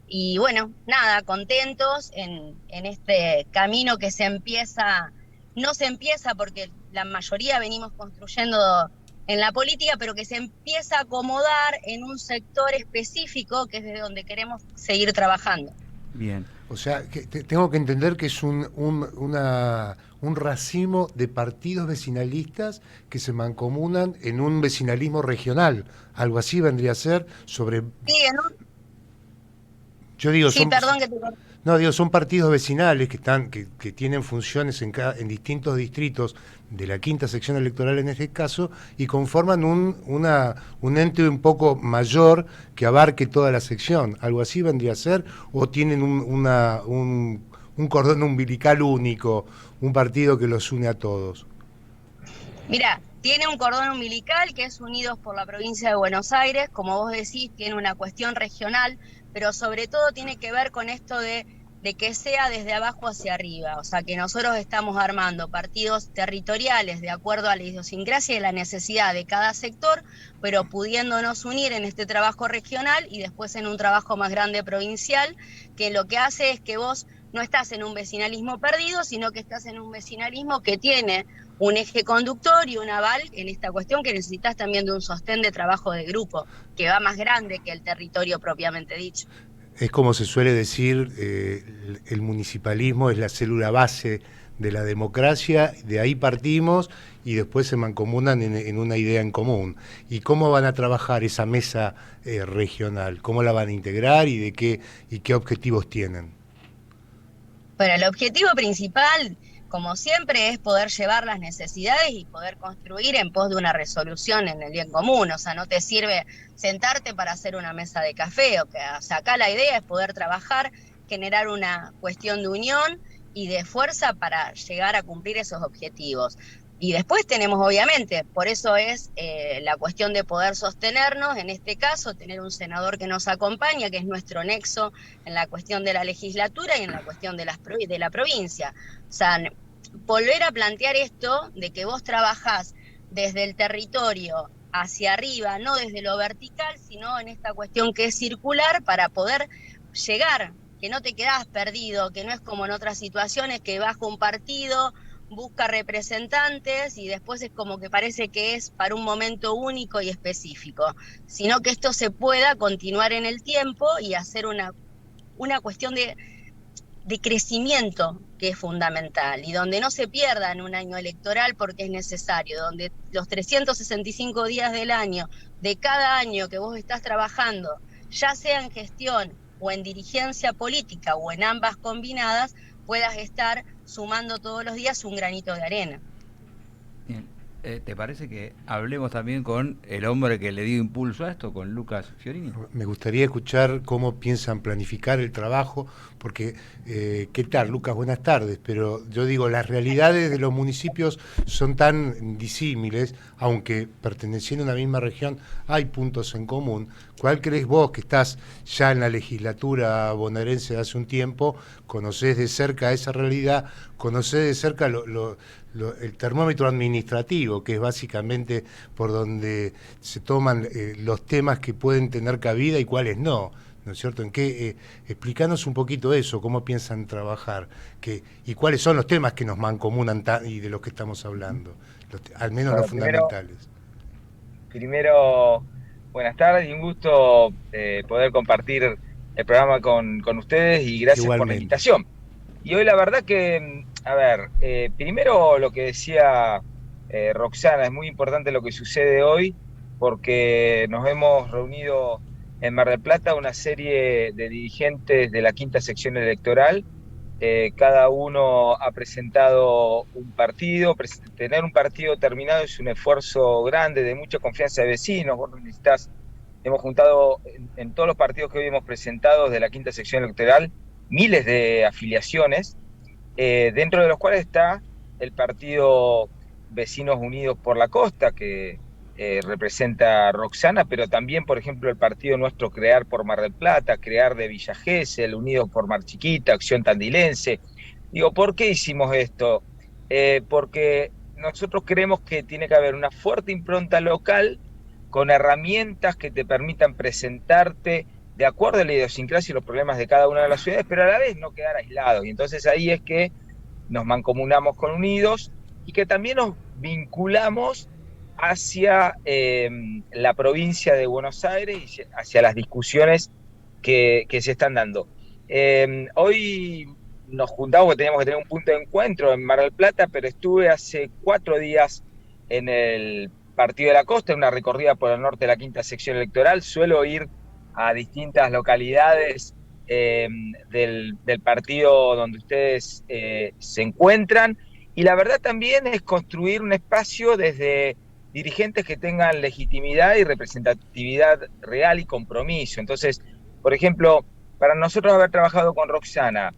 y bueno, nada, contentos en este camino que no se empieza porque la mayoría venimos construyendo en la política, pero que se empieza a acomodar en un sector específico que es de donde queremos seguir trabajando. Bien. O sea, que tengo que entender que es un racimo de partidos vecinalistas que se mancomunan en un vecinalismo regional. Algo así vendría a ser sobre... Sí, Yo digo, sí, perdón que te... No, digo, son partidos vecinales que tienen funciones en distintos distritos de la quinta sección electoral en este caso, y conforman un ente un poco mayor que abarque toda la sección. ¿Algo así vendría a ser? ¿O tienen un cordón umbilical único, un partido que los une a todos? Mira, tiene un cordón umbilical que es Unidos por la Provincia de Buenos Aires, como vos decís, tiene una cuestión regional, pero sobre todo tiene que ver con esto de que sea desde abajo hacia arriba, o sea, que nosotros estamos armando partidos territoriales de acuerdo a la idiosincrasia y la necesidad de cada sector, pero pudiéndonos unir en este trabajo regional y después en un trabajo más grande provincial, que lo que hace es que vos no estás en un vecinalismo perdido, sino que estás en un vecinalismo que tiene un eje conductor y un aval en esta cuestión, que necesitas también de un sostén de trabajo de grupo, que va más grande que el territorio propiamente dicho. Es como se suele decir, el municipalismo es la célula base de la democracia, de ahí partimos y después se mancomunan en una idea en común. ¿Y cómo van a trabajar esa mesa regional? ¿Cómo la van a integrar y qué objetivos tienen? Bueno, el objetivo principal, como siempre, es poder llevar las necesidades y poder construir en pos de una resolución en el bien común. O sea, no te sirve sentarte para hacer una mesa de café. O sea, acá la idea es poder trabajar, generar una cuestión de unión y de fuerza para llegar a cumplir esos objetivos. Y después tenemos, obviamente, por eso es la cuestión de poder sostenernos, en este caso, tener un senador que nos acompaña, que es nuestro nexo en la cuestión de la legislatura y en la cuestión de la provincia. O sea, volver a plantear esto de que vos trabajás desde el territorio hacia arriba, no desde lo vertical, sino en esta cuestión que es circular para poder llegar, que no te quedás perdido, que no es como en otras situaciones que baja un partido, busca representantes y después es como que parece que es para un momento único y específico, sino que esto se pueda continuar en el tiempo y hacer una cuestión de crecimiento que es fundamental y donde no se pierda en un año electoral porque es necesario, donde los 365 días del año, de cada año que vos estás trabajando, ya sea en gestión o en dirigencia política o en ambas combinadas, puedas estar sumando todos los días un granito de arena. Bien. ¿Te parece que hablemos también con el hombre que le dio impulso a esto, con Lucas Fiorini? Me gustaría escuchar cómo piensan planificar el trabajo, porque, ¿qué tal, Lucas? Buenas tardes, pero yo digo, las realidades de los municipios son tan disímiles, aunque perteneciendo a una misma región hay puntos en común. ¿Cuál crees vos, que estás ya en la legislatura bonaerense de hace un tiempo, conocés de cerca esa realidad, conocés de cerca el termómetro administrativo, que es básicamente por donde se toman los temas que pueden tener cabida y cuáles no es cierto? Explícanos un poquito eso, cómo piensan trabajar, y cuáles son los temas que nos mancomunan y de los que estamos hablando, al menos los fundamentales. Primero, buenas tardes y un gusto poder compartir el programa con ustedes y gracias por la invitación. Y hoy la verdad que, primero lo que decía Roxana, es muy importante lo que sucede hoy porque nos hemos reunido en Mar del Plata una serie de dirigentes de la quinta sección electoral. Cada uno ha presentado un partido. Tener un partido terminado es un esfuerzo grande, de mucha confianza de vecinos. Vos necesitas, hemos juntado en todos los partidos que hoy hemos presentado de la quinta sección electoral miles de afiliaciones, dentro de los cuales está el partido Vecinos Unidos por la Costa, que representa a Roxana, pero también, por ejemplo, el partido nuestro Crear por Mar del Plata, Crear de Villa Gesell, Unidos por Mar Chiquita, Acción Tandilense. Digo, ¿por qué hicimos esto? Porque nosotros creemos que tiene que haber una fuerte impronta local con herramientas que te permitan presentarte de acuerdo a la idiosincrasia y los problemas de cada una de las ciudades, pero a la vez no quedar aislados. Y entonces ahí es que nos mancomunamos con Unidos y que también nos vinculamos hacia la provincia de Buenos Aires y hacia las discusiones que se están dando. Hoy nos juntamos porque teníamos que tener un punto de encuentro en Mar del Plata, pero estuve hace 4 días en el Partido de la Costa, en una recorrida por el norte de la quinta sección electoral. Suelo ir a distintas localidades del partido donde ustedes se encuentran, y la verdad también es construir un espacio desde dirigentes que tengan legitimidad y representatividad real y compromiso. Entonces, por ejemplo, para nosotros haber trabajado con Roxana,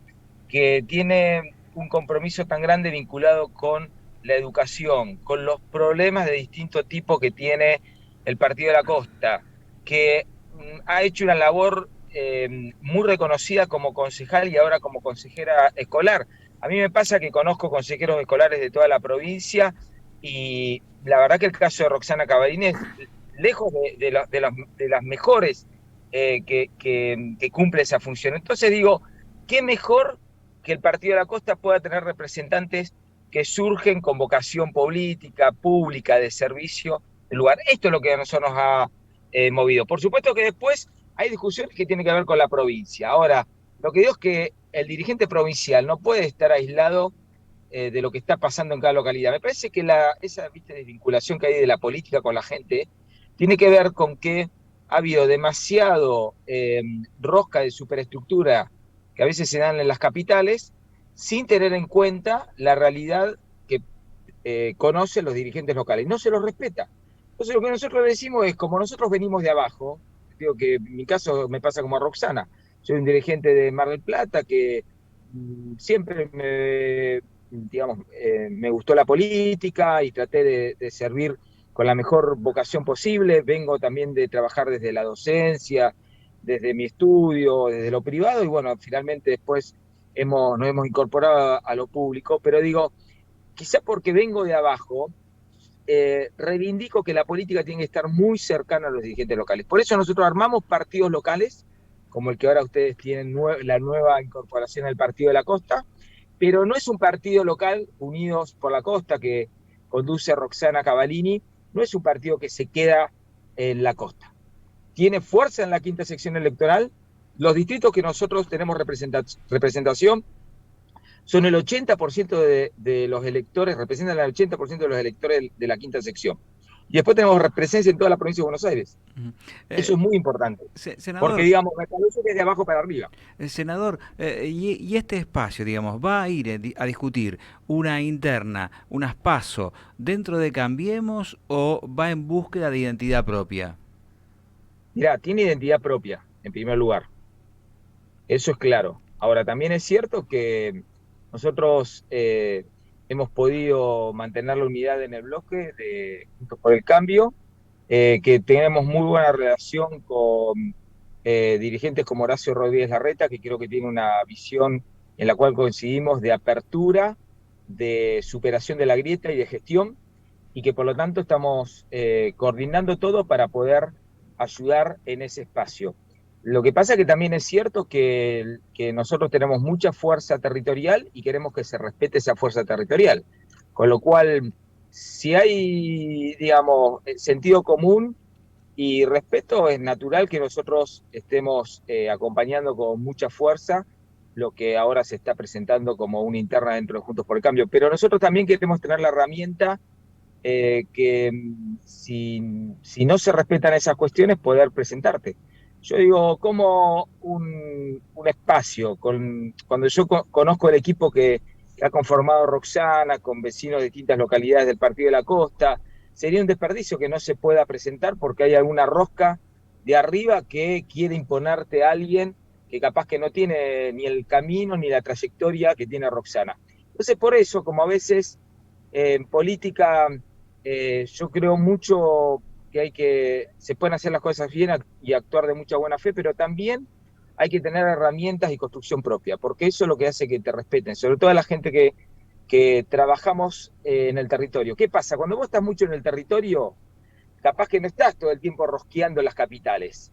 que tiene un compromiso tan grande vinculado con la educación, con los problemas de distinto tipo que tiene el Partido de la Costa, que ha hecho una labor muy reconocida como concejal y ahora como consejera escolar. A mí me pasa que conozco consejeros escolares de toda la provincia, y la verdad que el caso de Roxana Cavallini es lejos de las mejores que cumple esa función. Entonces digo, ¿qué mejor que el Partido de la Costa pueda tener representantes que surgen con vocación política, pública, de servicio del lugar? Esto es lo que a nosotros nos ha movido. Por supuesto que después hay discusiones que tienen que ver con la provincia. Ahora, lo que digo es que el dirigente provincial no puede estar aislado de lo que está pasando en cada localidad. Me parece que esa desvinculación que hay de la política con la gente tiene que ver con que ha habido demasiado rosca de superestructura que a veces se dan en las capitales, sin tener en cuenta la realidad que conocen los dirigentes locales. No se los respeta. Entonces lo que nosotros decimos es, como nosotros venimos de abajo, digo que en mi caso me pasa como a Roxana, soy un dirigente de Mar del Plata que siempre me gustó la política y traté de servir con la mejor vocación posible. Vengo también de trabajar desde la docencia, desde mi estudio, desde lo privado, y bueno, finalmente después nos hemos incorporado a lo público, pero digo, quizá porque vengo de abajo, reivindico que la política tiene que estar muy cercana a los dirigentes locales. Por eso nosotros armamos partidos locales, como el que ahora ustedes tienen, la nueva incorporación al Partido de la Costa, pero no es un partido local, Unidos por la Costa, que conduce Roxana Cavallini, no es un partido que se queda en la costa. Tiene fuerza en la quinta sección electoral. Los distritos que nosotros tenemos representación son el 80% de los electores, representan el 80% de los electores de la quinta sección. Y después tenemos presencia en toda la provincia de Buenos Aires. Eso es muy importante. Senador, porque, digamos, me parece que es de abajo para arriba. Senador, y este espacio, digamos, va a ir a discutir una interna, unas PASO, dentro de Cambiemos, o va en búsqueda de identidad propia? Mirá, tiene identidad propia, en primer lugar. Eso es claro. Ahora, también es cierto que nosotros hemos podido mantener la unidad en el bloque de Juntos por el Cambio, que tenemos muy buena relación con dirigentes como Horacio Rodríguez Larreta, que creo que tiene una visión en la cual coincidimos de apertura, de superación de la grieta y de gestión, y que por lo tanto estamos coordinando todo para poder ayudar en ese espacio. Lo que pasa es que también es cierto que nosotros tenemos mucha fuerza territorial y queremos que se respete esa fuerza territorial. Con lo cual, si hay, digamos, sentido común y respeto, es natural que nosotros estemos acompañando con mucha fuerza lo que ahora se está presentando como una interna dentro de Juntos por el Cambio. Pero nosotros también queremos tener la herramienta que si no se respetan esas cuestiones, poder presentarte. Yo digo, como un espacio, cuando yo conozco el equipo que ha conformado Roxana, con vecinos de distintas localidades del Partido de la Costa, sería un desperdicio que no se pueda presentar porque hay alguna rosca de arriba que quiere imponerte a alguien que capaz que no tiene ni el camino ni la trayectoria que tiene Roxana. Entonces, por eso, como a veces en política yo creo mucho que se pueden hacer las cosas bien y actuar de mucha buena fe, pero también hay que tener herramientas y construcción propia, porque eso es lo que hace que te respeten, sobre todo a la gente que trabajamos en el territorio. ¿Qué pasa? Cuando vos estás mucho en el territorio, capaz que no estás todo el tiempo rosqueando las capitales.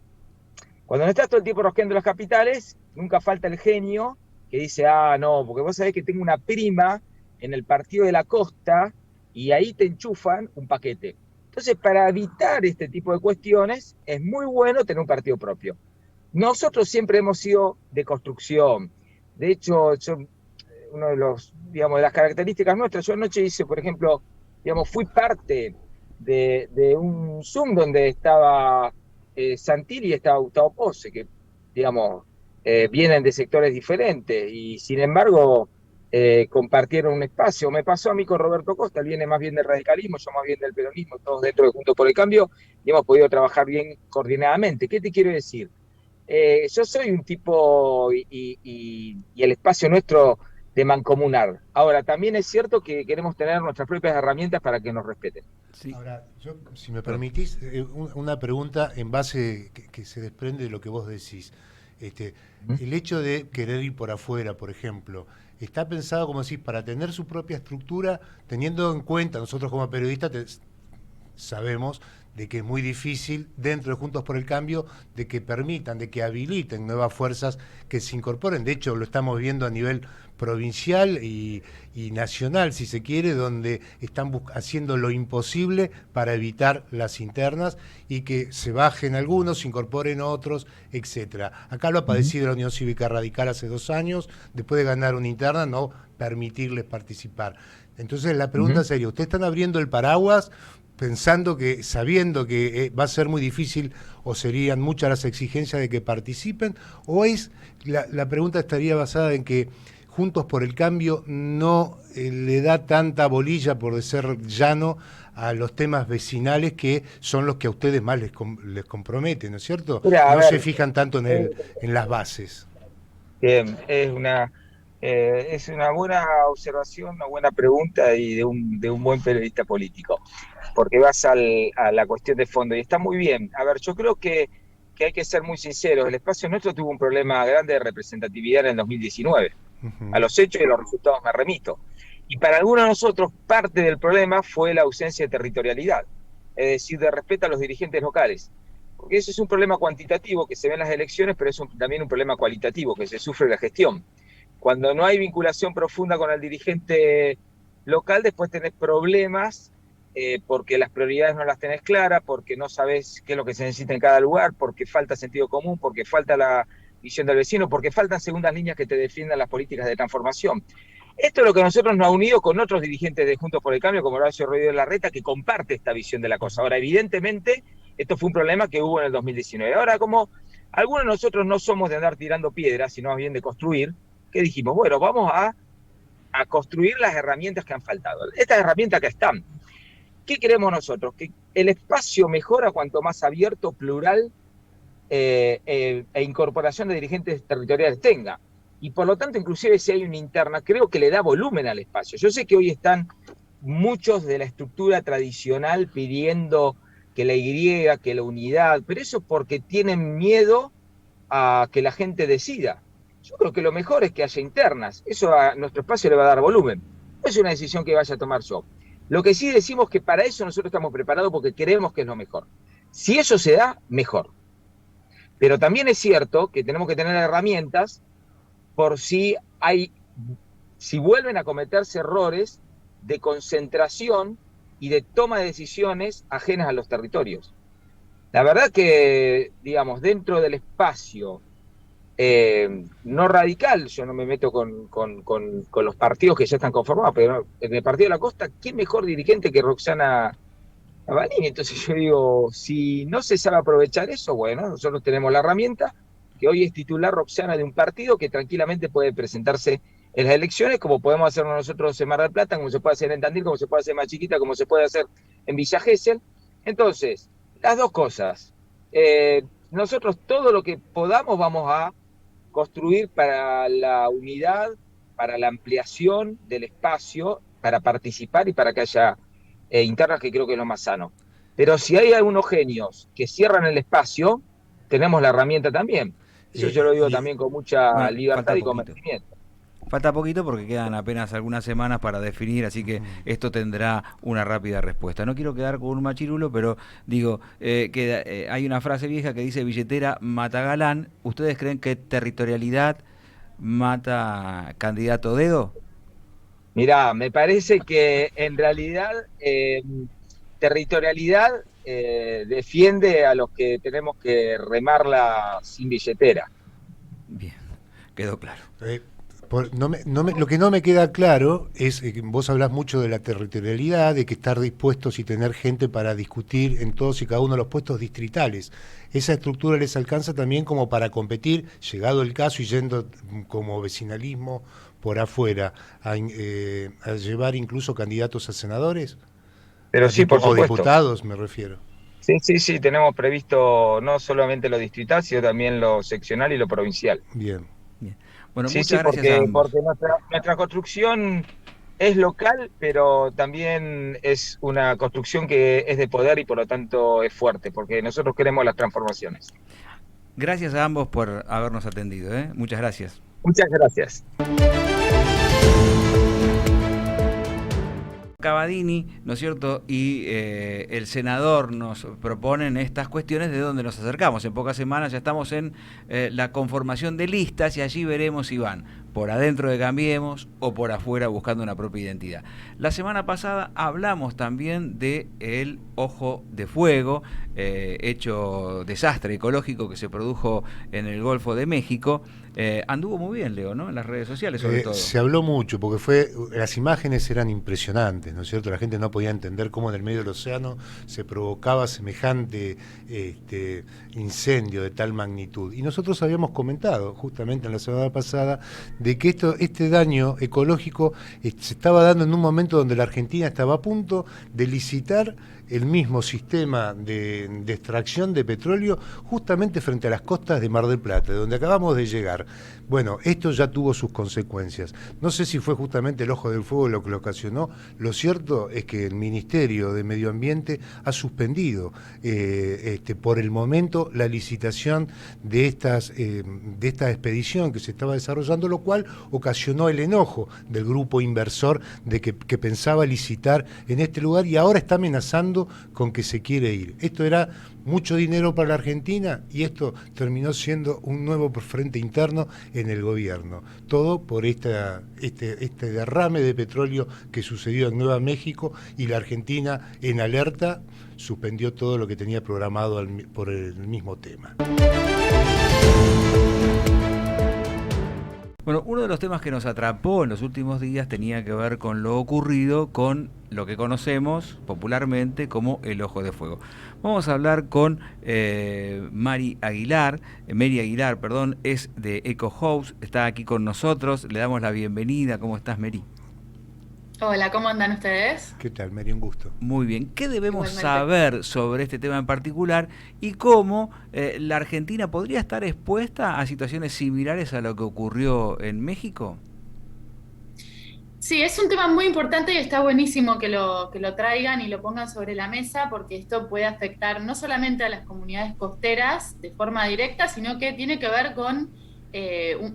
Cuando no estás todo el tiempo rosqueando las capitales, nunca falta el genio que dice, no, porque vos sabés que tengo una prima en el Partido de la Costa y ahí te enchufan un paquete. Entonces, para evitar este tipo de cuestiones, es muy bueno tener un partido propio. Nosotros siempre hemos sido de construcción. De hecho, uno de de las características nuestras, yo anoche hice, por ejemplo, fui parte de un Zoom donde estaba Santilli y estaba Gustavo Pose, que, vienen de sectores diferentes y, sin embargo, compartieron un espacio. Me pasó a mí con Roberto Costa, él viene más bien del radicalismo, yo más bien del peronismo, todos dentro de Juntos por el Cambio, y hemos podido trabajar bien coordinadamente. ¿Qué te quiero decir? Yo soy un tipo y el espacio nuestro de mancomunar. Ahora, también es cierto que queremos tener nuestras propias herramientas para que nos respeten. Sí. Ahora, yo, si me permitís, una pregunta en base que se desprende de lo que vos decís. El hecho de querer ir por afuera, por ejemplo, ¿está pensado, como decís, para tener su propia estructura, teniendo en cuenta, nosotros como periodistas sabemos de que es muy difícil dentro de Juntos por el Cambio de que permitan, de que habiliten nuevas fuerzas que se incorporen? De hecho, lo estamos viendo a nivel provincial y nacional, si se quiere, donde están haciendo lo imposible para evitar las internas y que se bajen algunos, se incorporen otros, etcétera. Acá lo ha padecido la Unión Cívica Radical hace 2 años, después de ganar una interna, no permitirles participar. Entonces la pregunta sería, ¿ustedes están abriendo el paraguas sabiendo que va a ser muy difícil o serían muchas las exigencias de que participen? ¿O la pregunta estaría basada en que Juntos por el Cambio no le da tanta bolilla, por ser llano, a los temas vecinales que son los que a ustedes más les comprometen, ¿no es cierto? Mira, no se fijan tanto en las bases. Bien, es una buena observación, una buena pregunta y de un buen periodista político, porque vas a la cuestión de fondo y está muy bien. A ver, yo creo que hay que ser muy sinceros. El espacio nuestro tuvo un problema grande de representatividad en el 2019. A los hechos y a los resultados me remito. Y para algunos de nosotros, parte del problema fue la ausencia de territorialidad, es decir, de respeto a los dirigentes locales. Porque eso es un problema cuantitativo que se ve en las elecciones, pero es también un problema cualitativo que se sufre en la gestión. Cuando no hay vinculación profunda con el dirigente local, después tenés problemas porque las prioridades no las tenés claras, porque no sabés qué es lo que se necesita en cada lugar, porque falta sentido común, porque falta la visión del vecino, porque faltan segundas líneas que te defiendan las políticas de transformación. Esto es lo que nosotros nos ha unido con otros dirigentes de Juntos por el Cambio, como Horacio Rodríguez Larreta, que comparte esta visión de la cosa. Ahora, evidentemente, esto fue un problema que hubo en el 2019. Ahora, como algunos de nosotros no somos de andar tirando piedras, sino más bien de construir, ¿qué dijimos? Bueno, vamos a construir las herramientas que han faltado. Estas herramientas que están. ¿Qué queremos nosotros? Que el espacio mejora cuanto más abierto, plural e incorporación de dirigentes territoriales tenga. Y por lo tanto, inclusive si hay una interna, creo que le da volumen al espacio. Yo sé que hoy están muchos de la estructura tradicional pidiendo que la Y, que la unidad, pero eso porque tienen miedo a que la gente decida. Yo creo que lo mejor es que haya internas. Eso a nuestro espacio le va a dar volumen. No es una decisión que vaya a tomar yo. Lo que sí decimos que para eso nosotros estamos preparados porque creemos que es lo mejor. Si eso se da, mejor. Pero también es cierto que tenemos que tener herramientas por si vuelven a cometerse errores de concentración y de toma de decisiones ajenas a los territorios. La verdad que, digamos, dentro del espacio no radical, yo no me meto con los partidos que ya están conformados, pero en el Partido de la Costa, ¿qué mejor dirigente que Roxana Avalini? Entonces yo digo, si no se sabe aprovechar eso, bueno, nosotros tenemos la herramienta, que hoy es titular Roxana de un partido que tranquilamente puede presentarse en las elecciones, como podemos hacerlo nosotros en Mar del Plata, como se puede hacer en Tandil, como se puede hacer en Más Chiquita, como se puede hacer en Villa Gesell. Entonces, las dos cosas. Nosotros todo lo que podamos vamos a construir para la unidad, para la ampliación del espacio, para participar y para que haya internas, que creo que es lo más sano. Pero si hay algunos genios que cierran el espacio, tenemos la herramienta también. Eso yo lo digo también con mucha libertad y convencimiento. Falta poquito porque quedan apenas algunas semanas para definir, así que esto tendrá una rápida respuesta. No quiero quedar con un machirulo, pero digo, hay una frase vieja que dice billetera mata galán. ¿Ustedes creen que territorialidad mata candidato dedo? Mirá, me parece que en realidad territorialidad defiende a los que tenemos que remarla sin billetera. Bien, quedó claro. Lo que no me queda claro es que vos hablás mucho de la territorialidad, de que estar dispuestos y tener gente para discutir en todos y cada uno de los puestos distritales. Esa estructura les alcanza también como para competir, llegado el caso y yendo como vecinalismo por afuera, a llevar incluso candidatos a senadores. Pero sí, por supuesto. O diputados, me refiero. Sí, tenemos previsto no solamente lo distrital, sino también lo seccional y lo provincial. Bien. Bueno, muchas gracias a ambos. Porque nuestra construcción es local, pero también es una construcción que es de poder y por lo tanto es fuerte, porque nosotros queremos las transformaciones. Gracias a ambos por habernos atendido, ¿eh? Muchas gracias. Muchas gracias. Cavadini, ¿no es cierto? Y el senador nos proponen estas cuestiones de donde nos acercamos. En pocas semanas ya estamos en la conformación de listas y allí veremos si van por adentro de Cambiemos o por afuera buscando una propia identidad. La semana pasada hablamos también de el ojo de fuego, hecho desastre ecológico que se produjo en el Golfo de México. Anduvo muy bien, Leo, ¿no? En las redes sociales, sobre todo. Se habló mucho, porque las imágenes eran impresionantes, ¿no es cierto? La gente no podía entender cómo en el medio del océano se provocaba semejante incendio de tal magnitud. Y nosotros habíamos comentado, justamente en la semana pasada, de que este daño ecológico se estaba dando en un momento donde la Argentina estaba a punto de licitar el mismo sistema de extracción de petróleo justamente frente a las costas de Mar del Plata, de donde acabamos de llegar. Bueno, esto ya tuvo sus consecuencias. No sé si fue justamente el ojo del fuego lo que lo ocasionó. Lo cierto es que el Ministerio de Medio Ambiente ha suspendido por el momento la licitación de esta expedición que se estaba desarrollando, lo cual ocasionó el enojo del grupo inversor de que pensaba licitar en este lugar y ahora está amenazando con que se quiere ir. Esto era mucho dinero para la Argentina y esto terminó siendo un nuevo frente interno en el gobierno. Todo por este derrame de petróleo que sucedió en Nueva México y la Argentina en alerta suspendió todo lo que tenía programado por el mismo tema. Bueno, uno de los temas que nos atrapó en los últimos días tenía que ver con lo ocurrido con lo que conocemos popularmente como el ojo de fuego. Vamos a hablar con Mary Aguilar, es de Eco House, está aquí con nosotros, le damos la bienvenida. ¿Cómo estás, Mary? Hola, ¿cómo andan ustedes? ¿Qué tal, Mary? Un gusto. Muy bien. ¿Qué debemos Igualmente saber sobre este tema en particular y cómo la Argentina podría estar expuesta a situaciones similares a lo que ocurrió en México? Sí, es un tema muy importante y está buenísimo que lo traigan y lo pongan sobre la mesa porque esto puede afectar no solamente a las comunidades costeras de forma directa, sino que tiene que ver con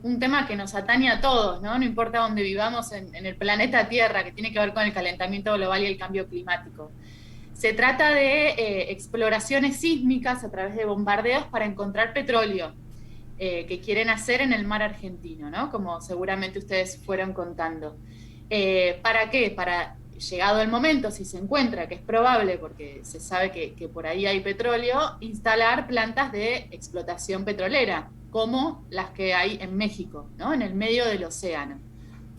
un tema que nos atañe a todos, ¿no? No importa dónde vivamos en el planeta Tierra, que tiene que ver con el calentamiento global y el cambio climático. Se trata de exploraciones sísmicas a través de bombardeos para encontrar petróleo que quieren hacer en el mar argentino, ¿no? Como seguramente ustedes fueron contando. ¿Para qué? Para, llegado el momento, si se encuentra, que es probable porque se sabe que por ahí hay petróleo, instalar plantas de explotación petrolera, como las que hay en México, ¿no? En el medio del océano.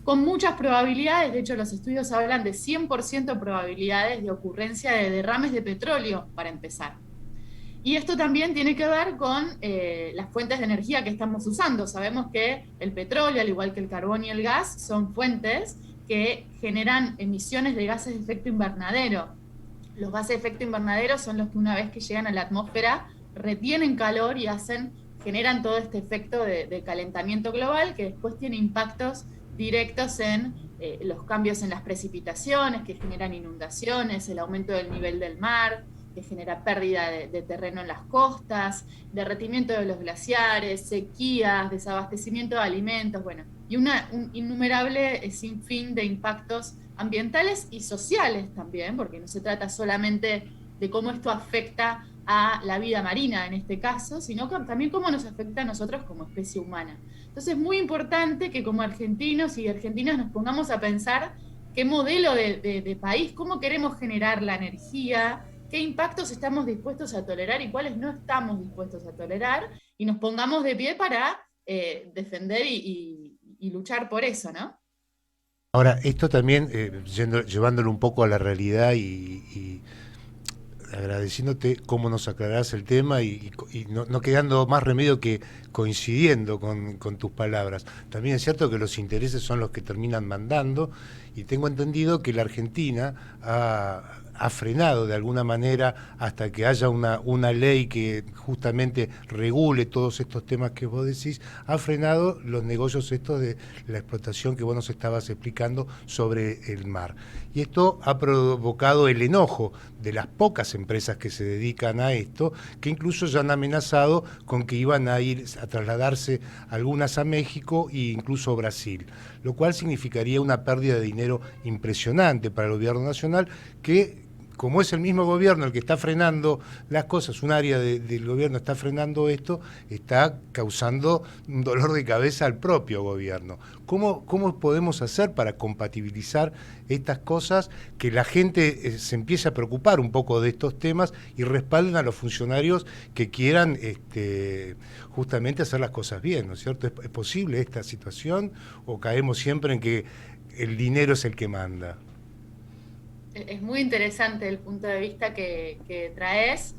Con muchas probabilidades, de hecho los estudios hablan de 100% probabilidades de ocurrencia de derrames de petróleo, para empezar. Y esto también tiene que ver con las fuentes de energía que estamos usando. Sabemos que el petróleo, al igual que el carbón y el gas, son fuentes que generan emisiones de gases de efecto invernadero. Los gases de efecto invernadero son los que una vez que llegan a la atmósfera retienen calor y generan todo este efecto de calentamiento global, que después tiene impactos directos en los cambios en las precipitaciones, que generan inundaciones, el aumento del nivel del mar, que genera pérdida de terreno en las costas, derretimiento de los glaciares, sequías, desabastecimiento de alimentos, bueno, y un innumerable sinfín de impactos ambientales y sociales también, porque no se trata solamente de cómo esto afecta a la vida marina en este caso, sino también cómo nos afecta a nosotros como especie humana. Entonces es muy importante que como argentinos y argentinas nos pongamos a pensar qué modelo de país, cómo queremos generar la energía, qué impactos estamos dispuestos a tolerar y cuáles no estamos dispuestos a tolerar, y nos pongamos de pie para defender y luchar por eso, ¿no? Ahora, esto también, llevándolo un poco a la realidad y agradeciéndote cómo nos aclarás el tema y no quedando más remedio que coincidiendo con tus palabras. También es cierto que los intereses son los que terminan mandando, y tengo entendido que la Argentina ha frenado de alguna manera hasta que haya una ley que justamente regule todos estos temas que vos decís, ha frenado los negocios estos de la explotación que vos nos estabas explicando sobre el mar. Y esto ha provocado el enojo de las pocas empresas que se dedican a esto, que incluso ya han amenazado con que iban a ir a trasladarse algunas a México e incluso Brasil, lo cual significaría una pérdida de dinero impresionante para el gobierno nacional, que como es el mismo gobierno el que está frenando las cosas, un área del gobierno está frenando esto, está causando un dolor de cabeza al propio gobierno. ¿Cómo podemos hacer para compatibilizar estas cosas, que la gente se empiece a preocupar un poco de estos temas y respalden a los funcionarios que quieran justamente hacer las cosas bien, ¿no es cierto? ¿Es posible esta situación o caemos siempre en que el dinero es el que manda? Es muy interesante el punto de vista que traes,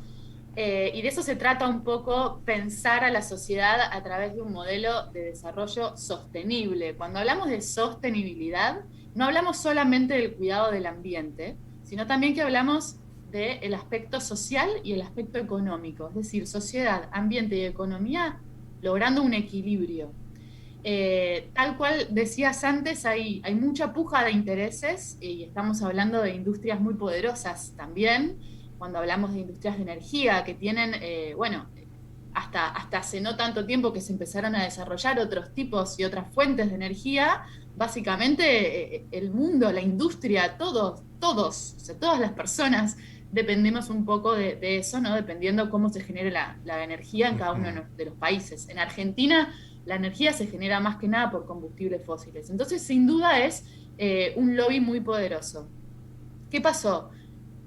y de eso se trata un poco, pensar a la sociedad a través de un modelo de desarrollo sostenible. Cuando hablamos de sostenibilidad, no hablamos solamente del cuidado del ambiente, sino también que hablamos del aspecto social y el aspecto económico, es decir, sociedad, ambiente y economía logrando un equilibrio. Tal cual decías antes, hay mucha puja de intereses, y estamos hablando de industrias muy poderosas también, cuando hablamos de industrias de energía que tienen, hasta hace no tanto tiempo que se empezaron a desarrollar otros tipos y otras fuentes de energía. Básicamente el mundo, la industria, todos, o sea, todas las personas dependemos un poco de eso, ¿no? Dependiendo cómo se genere la energía en cada uno de los países. En Argentina la energía se genera más que nada por combustibles fósiles. Entonces, sin duda es un lobby muy poderoso. ¿Qué pasó?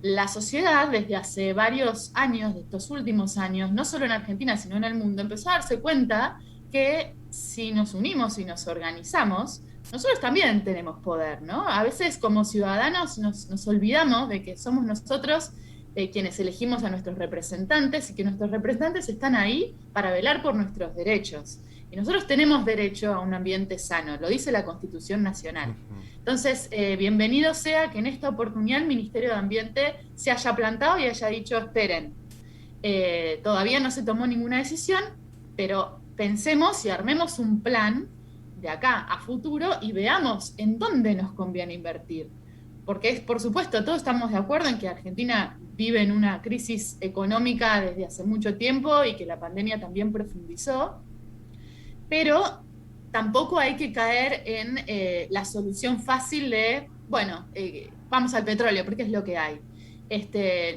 La sociedad, desde hace varios años, de estos últimos años, no solo en Argentina, sino en el mundo, empezó a darse cuenta que si nos unimos y nos organizamos, nosotros también tenemos poder, ¿no? A veces como ciudadanos nos olvidamos de que somos nosotros quienes elegimos a nuestros representantes, y que nuestros representantes están ahí para velar por nuestros derechos. Y nosotros tenemos derecho a un ambiente sano, lo dice la Constitución Nacional. Entonces, bienvenido sea que en esta oportunidad el Ministerio de Ambiente se haya plantado y haya dicho, esperen, todavía no se tomó ninguna decisión, pero pensemos y armemos un plan de acá a futuro y veamos en dónde nos conviene invertir. Porque por supuesto, todos estamos de acuerdo en que Argentina vive en una crisis económica desde hace mucho tiempo y que la pandemia también profundizó, pero tampoco hay que caer en la solución fácil de, vamos al petróleo porque es lo que hay.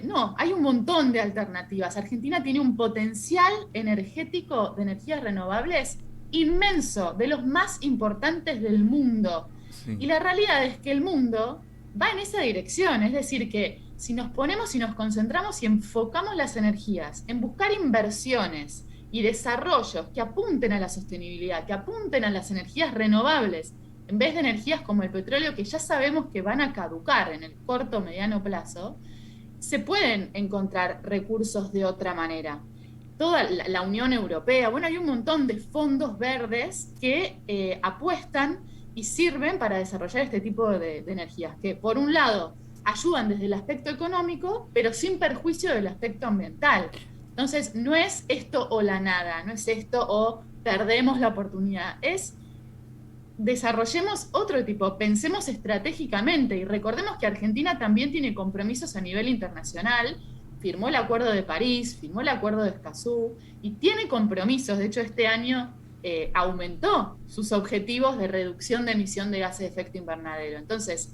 No, hay un montón de alternativas. Argentina tiene un potencial energético de energías renovables inmenso, de los más importantes del mundo. Sí. Y la realidad es que el mundo va en esa dirección, es decir, que si nos ponemos y nos concentramos y enfocamos las energías en buscar inversiones y desarrollos que apunten a la sostenibilidad, que apunten a las energías renovables, en vez de energías como el petróleo, que ya sabemos que van a caducar en el corto o mediano plazo, se pueden encontrar recursos de otra manera. Toda la Unión Europea, bueno, hay un montón de fondos verdes que apuestan y sirven para desarrollar este tipo de energías, que por un lado ayudan desde el aspecto económico, pero sin perjuicio del aspecto ambiental. Entonces, no es esto o la nada, no es esto o perdemos la oportunidad, es desarrollemos otro tipo, pensemos estratégicamente y recordemos que Argentina también tiene compromisos a nivel internacional, firmó el Acuerdo de París, firmó el Acuerdo de Escazú y tiene compromisos. De hecho, este año aumentó sus objetivos de reducción de emisión de gases de efecto invernadero. Entonces,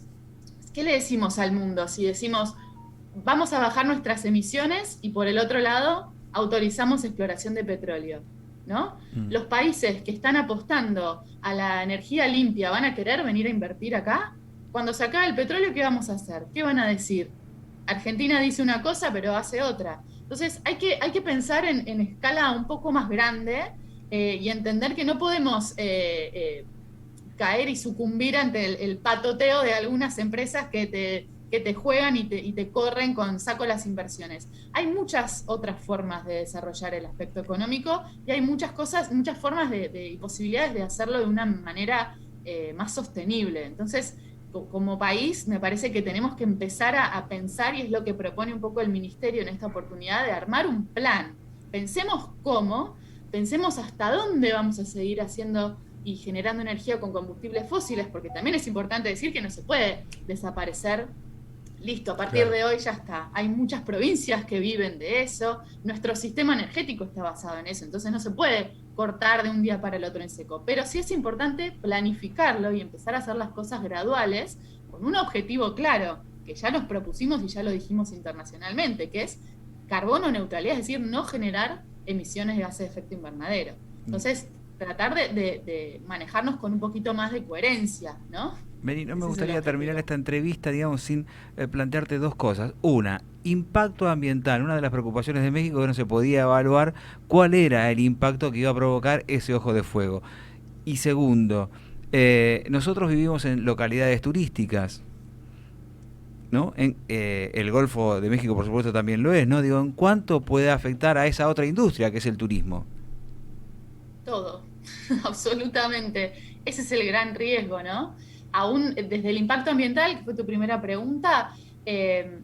¿qué le decimos al mundo si decimos vamos a bajar nuestras emisiones y por el otro lado autorizamos exploración de petróleo? ¿No? Los países que están apostando a la energía limpia van a querer venir a invertir acá. Cuando se acabe el petróleo, ¿qué vamos a hacer? ¿Qué van a decir? Argentina dice una cosa, pero hace otra. Entonces hay que pensar en escala un poco más grande y entender que no podemos caer y sucumbir ante el patoteo de algunas empresas que te juegan y te corren con saco las inversiones. Hay muchas otras formas de desarrollar el aspecto económico y hay muchas formas y posibilidades de hacerlo de una manera más sostenible. Entonces, como país, me parece que tenemos que empezar a pensar, y es lo que propone un poco el Ministerio en esta oportunidad, de armar un plan. Pensemos cómo, pensemos hasta dónde vamos a seguir haciendo y generando energía con combustibles fósiles, porque también es importante decir que no se puede desaparecer. Listo, a partir de hoy ya está. Hay muchas provincias que viven de eso, nuestro sistema energético está basado en eso, entonces no se puede cortar de un día para el otro en seco. Pero sí es importante planificarlo y empezar a hacer las cosas graduales con un objetivo claro, que ya nos propusimos y ya lo dijimos internacionalmente, que es carbono neutralidad, es decir, no generar emisiones de gases de efecto invernadero. Entonces, tratar de manejarnos con un poquito más de coherencia, ¿no? Mary, no me gustaría terminar esta entrevista, digamos, sin plantearte dos cosas. Una, impacto ambiental. Una de las preocupaciones de México que no se podía evaluar cuál era el impacto que iba a provocar ese ojo de fuego. Y segundo, nosotros vivimos en localidades turísticas, ¿no? El Golfo de México, por supuesto, también lo es, ¿no? Digo, ¿en cuánto puede afectar a esa otra industria que es el turismo? Todo, absolutamente. Ese es el gran riesgo, ¿no? Aún desde el impacto ambiental, que fue tu primera pregunta,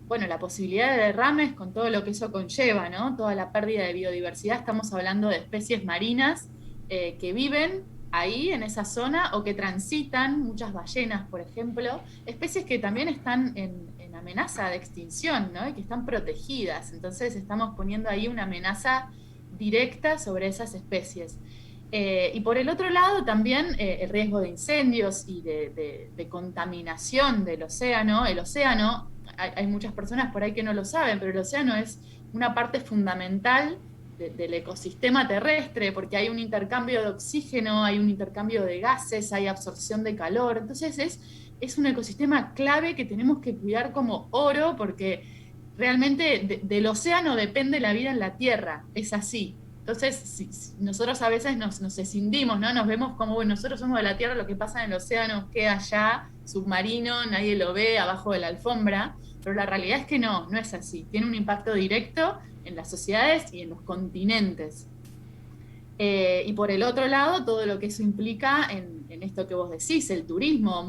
bueno, la posibilidad de derrames con todo lo que eso conlleva, ¿no? Toda la pérdida de biodiversidad, estamos hablando de especies marinas que viven ahí, en esa zona, o que transitan, muchas ballenas, por ejemplo, especies que también están en amenaza de extinción, ¿no? Y que están protegidas, entonces estamos poniendo ahí una amenaza directa sobre esas especies. Y por el otro lado también el riesgo de incendios y de contaminación del océano. El océano, hay muchas personas por ahí que no lo saben, pero el océano es una parte fundamental del ecosistema terrestre, porque hay un intercambio de oxígeno, hay un intercambio de gases, hay absorción de calor. Entonces es un ecosistema clave que tenemos que cuidar como oro, porque realmente del océano depende la vida en la Tierra, es así. Entonces, si nosotros a veces nos escindimos, ¿no? Nos vemos como, bueno, nosotros somos de la Tierra, lo que pasa en el océano queda allá, submarino, nadie lo ve, abajo de la alfombra, pero la realidad es que no es así. Tiene un impacto directo en las sociedades y en los continentes. Y por el otro lado, todo lo que eso implica en esto que vos decís, el turismo,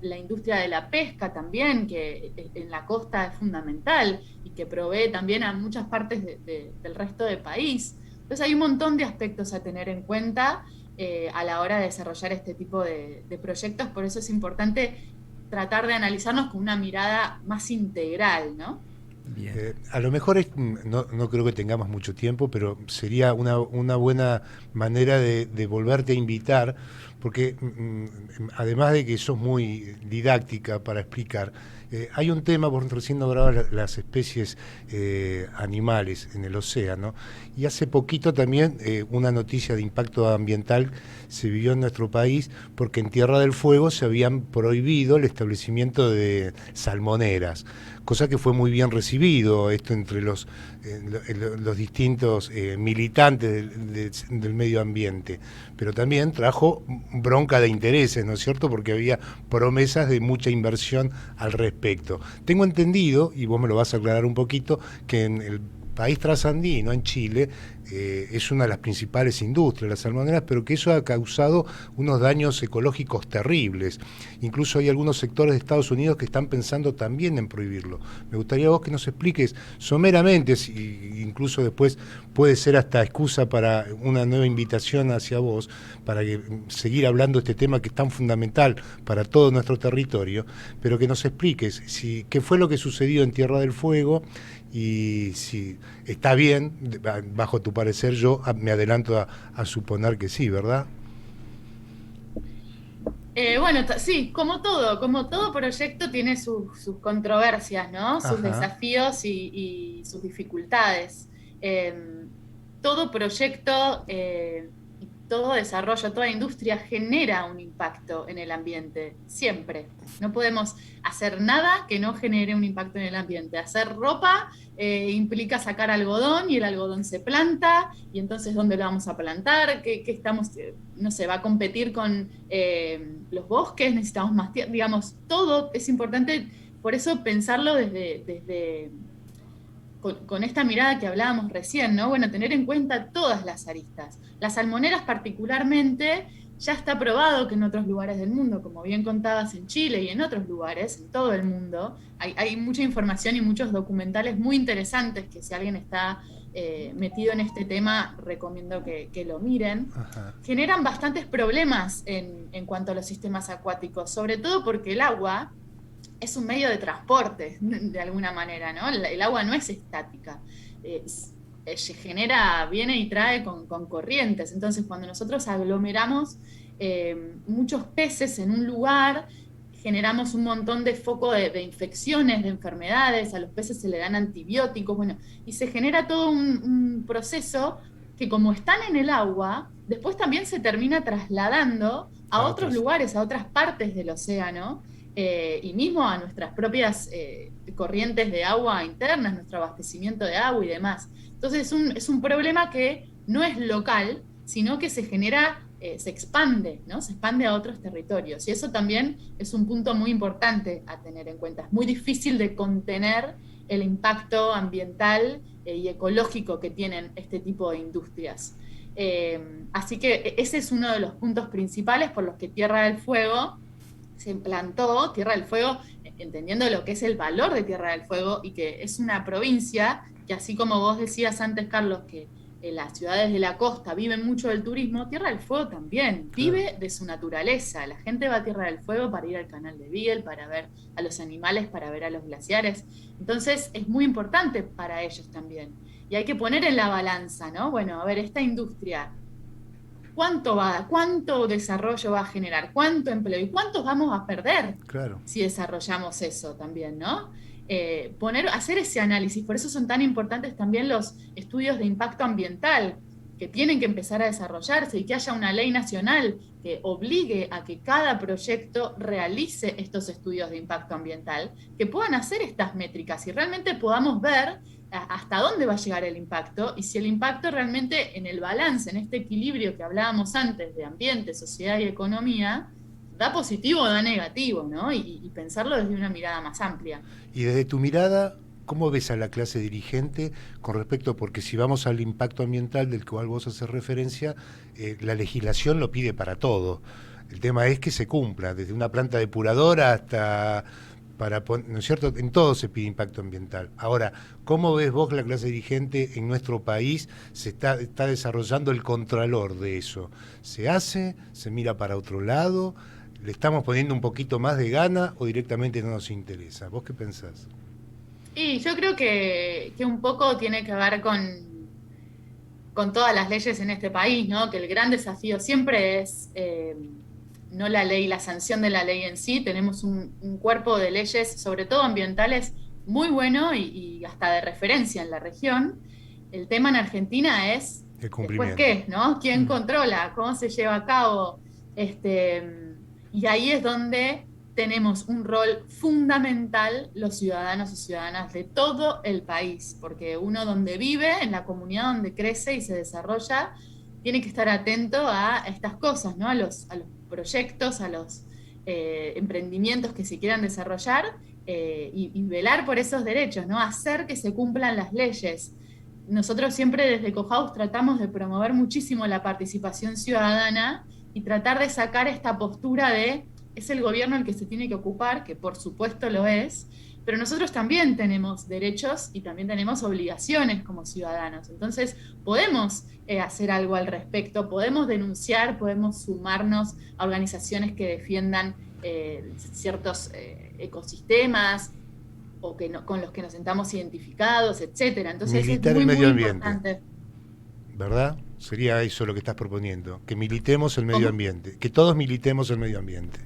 la industria de la pesca también, que en la costa es fundamental y que provee también a muchas partes del resto del país. Entonces hay un montón de aspectos a tener en cuenta a la hora de desarrollar este tipo de proyectos, por eso es importante tratar de analizarnos con una mirada más integral, ¿no? A lo mejor no creo que tengamos mucho tiempo, pero sería una buena manera de volverte a invitar, porque además de que sos muy didáctica para explicar, Hay un tema, vos recién nombrabas las especies animales en el océano, y hace poquito también una noticia de impacto ambiental se vivió en nuestro país porque en Tierra del Fuego se habían prohibido el establecimiento de salmoneras, cosa que fue muy bien recibido esto entre los distintos militantes del medio ambiente, pero también trajo bronca de intereses, ¿no es cierto?, porque había promesas de mucha inversión al respecto. Tengo entendido, y vos me lo vas a aclarar un poquito, que en el país trasandino, en Chile, es una de las principales industrias, las salmoneras, pero que eso ha causado unos daños ecológicos terribles. Incluso hay algunos sectores de Estados Unidos que están pensando también en prohibirlo. Me gustaría vos que nos expliques someramente, si incluso después puede ser hasta excusa para una nueva invitación hacia vos, para que seguir hablando de este tema que es tan fundamental para todo nuestro territorio, pero que nos expliques qué fue lo que sucedió en Tierra del Fuego y si está bien, bajo tu parecer. Yo me adelanto a suponer que sí, ¿verdad? Bueno, sí, como todo proyecto tiene sus controversias, ¿no? Sus desafíos y sus dificultades. Todo proyecto, todo desarrollo, toda industria genera un impacto en el ambiente, siempre. No podemos hacer nada que no genere un impacto en el ambiente. Hacer ropa implica sacar algodón y el algodón se planta, y entonces ¿dónde lo vamos a plantar? ¿Qué estamos, no sé, va a competir con los bosques? Necesitamos más tierra, digamos, todo es importante, por eso pensarlo desde con esta mirada que hablábamos recién, ¿no? Bueno, tener en cuenta todas las aristas. Las salmoneras particularmente, ya está probado que en otros lugares del mundo, como bien contabas, en Chile y en otros lugares, en todo el mundo, hay mucha información y muchos documentales muy interesantes que si alguien está metido en este tema, recomiendo que lo miren. Generan bastantes problemas en cuanto a los sistemas acuáticos, sobre todo porque el agua es un medio de transporte, de alguna manera, ¿no? El agua no es estática, se genera, viene y trae con corrientes. Entonces, cuando nosotros aglomeramos muchos peces en un lugar, generamos un montón de foco de infecciones, de enfermedades, a los peces se le dan antibióticos, bueno, y se genera todo un proceso que, como están en el agua, después también se termina trasladando a otros lugares, a otras partes del océano, y mismo a nuestras propias corrientes de agua internas, nuestro abastecimiento de agua y demás. Entonces es un problema que no es local, sino que se genera, se expande, ¿no? Se expande a otros territorios. Y eso también es un punto muy importante a tener en cuenta. Es muy difícil de contener el impacto ambiental y ecológico que tienen este tipo de industrias. Así que ese es uno de los puntos principales por los que Tierra del Fuego se implantó. Tierra del Fuego, entendiendo lo que es el valor de Tierra del Fuego y que es una provincia que, así como vos decías antes, Carlos, que las ciudades de la costa viven mucho del turismo, Tierra del Fuego también vive de su naturaleza. La gente va a Tierra del Fuego para ir al canal de Beagle, para ver a los animales, para ver a los glaciares. Entonces es muy importante para ellos también. Y hay que poner en la balanza, ¿no? Bueno, a ver, esta industria, ¿cuánto desarrollo va a generar? ¿Cuánto empleo? ¿Y cuántos vamos a perder si desarrollamos eso también, ¿no? Hacer ese análisis. Por eso son tan importantes también los estudios de impacto ambiental, que tienen que empezar a desarrollarse, y que haya una ley nacional que obligue a que cada proyecto realice estos estudios de impacto ambiental, que puedan hacer estas métricas y realmente podamos ver hasta dónde va a llegar el impacto, y si el impacto realmente, en el balance, en este equilibrio que hablábamos antes de ambiente, sociedad y economía, da positivo o da negativo, ¿no? Y pensarlo desde una mirada más amplia. Y desde tu mirada, ¿cómo ves a la clase dirigente con respecto, porque si vamos al impacto ambiental del cual vos haces referencia, la legislación lo pide para todo? El tema es que se cumpla, desde una planta depuradora hasta... ¿no es cierto? En todo se pide impacto ambiental. Ahora, ¿cómo ves vos la clase dirigente en nuestro país se está desarrollando el contralor de eso? ¿Se hace? ¿Se mira para otro lado? ¿Le estamos poniendo un poquito más de gana o directamente no nos interesa? ¿Vos qué pensás? Y yo creo que un poco tiene que ver con todas las leyes en este país, ¿no? Que el gran desafío siempre es no la ley, la sanción de la ley en sí. Tenemos un cuerpo de leyes, sobre todo ambientales, muy bueno y hasta de referencia en la región. El tema en Argentina es, ¿después qué? ¿No? ¿Quién controla? ¿Cómo se lleva a cabo? Y ahí es donde tenemos un rol fundamental los ciudadanos y ciudadanas de todo el país, porque uno donde vive, en la comunidad donde crece y se desarrolla, tiene que estar atento a estas cosas, ¿no? A los proyectos, a los emprendimientos que se quieran desarrollar y velar por esos derechos, ¿no? Hacer que se cumplan las leyes. Nosotros siempre desde Cohouse tratamos de promover muchísimo la participación ciudadana y tratar de sacar esta postura de es el gobierno el que se tiene que ocupar, que por supuesto lo es, pero nosotros también tenemos derechos y también tenemos obligaciones como ciudadanos. Entonces podemos hacer algo al respecto, podemos denunciar, podemos sumarnos a organizaciones que defiendan ciertos ecosistemas o que no, con los que nos sentamos identificados, etcétera. Entonces militar es muy, el medio muy ambiente, importante. ¿verdad? Sería eso lo que estás proponiendo, que militemos el medio ambiente, que todos militemos el medio ambiente.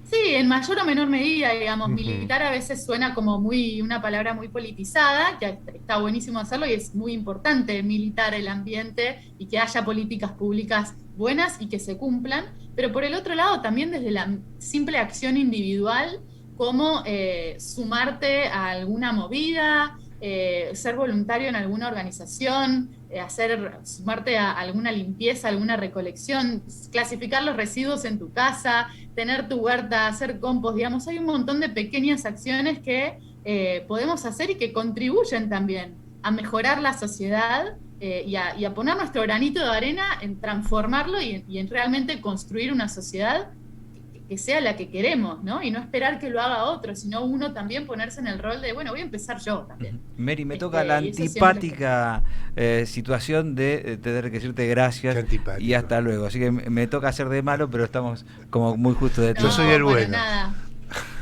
Sí, en mayor o menor medida, digamos, militar a veces suena como una palabra muy politizada, que está buenísimo hacerlo y es muy importante militar el ambiente y que haya políticas públicas buenas y que se cumplan, pero por el otro lado también desde la simple acción individual, como sumarte a alguna movida, ser voluntario en alguna organización, sumarte a alguna limpieza, alguna recolección, clasificar los residuos en tu casa, tener tu huerta, hacer compost, digamos, hay un montón de pequeñas acciones que podemos hacer y que contribuyen también a mejorar la sociedad y a poner nuestro granito de arena en transformarlo y en realmente construir una sociedad que sea la que queremos, ¿no? Y no esperar que lo haga otro, sino uno también ponerse en el rol de, bueno, voy a empezar yo también. Mary, me toca la antipática situación de tener que decirte gracias y hasta luego. Así que me toca hacer de malo, pero estamos como muy justo de tiempo. Yo soy el bueno. Nada.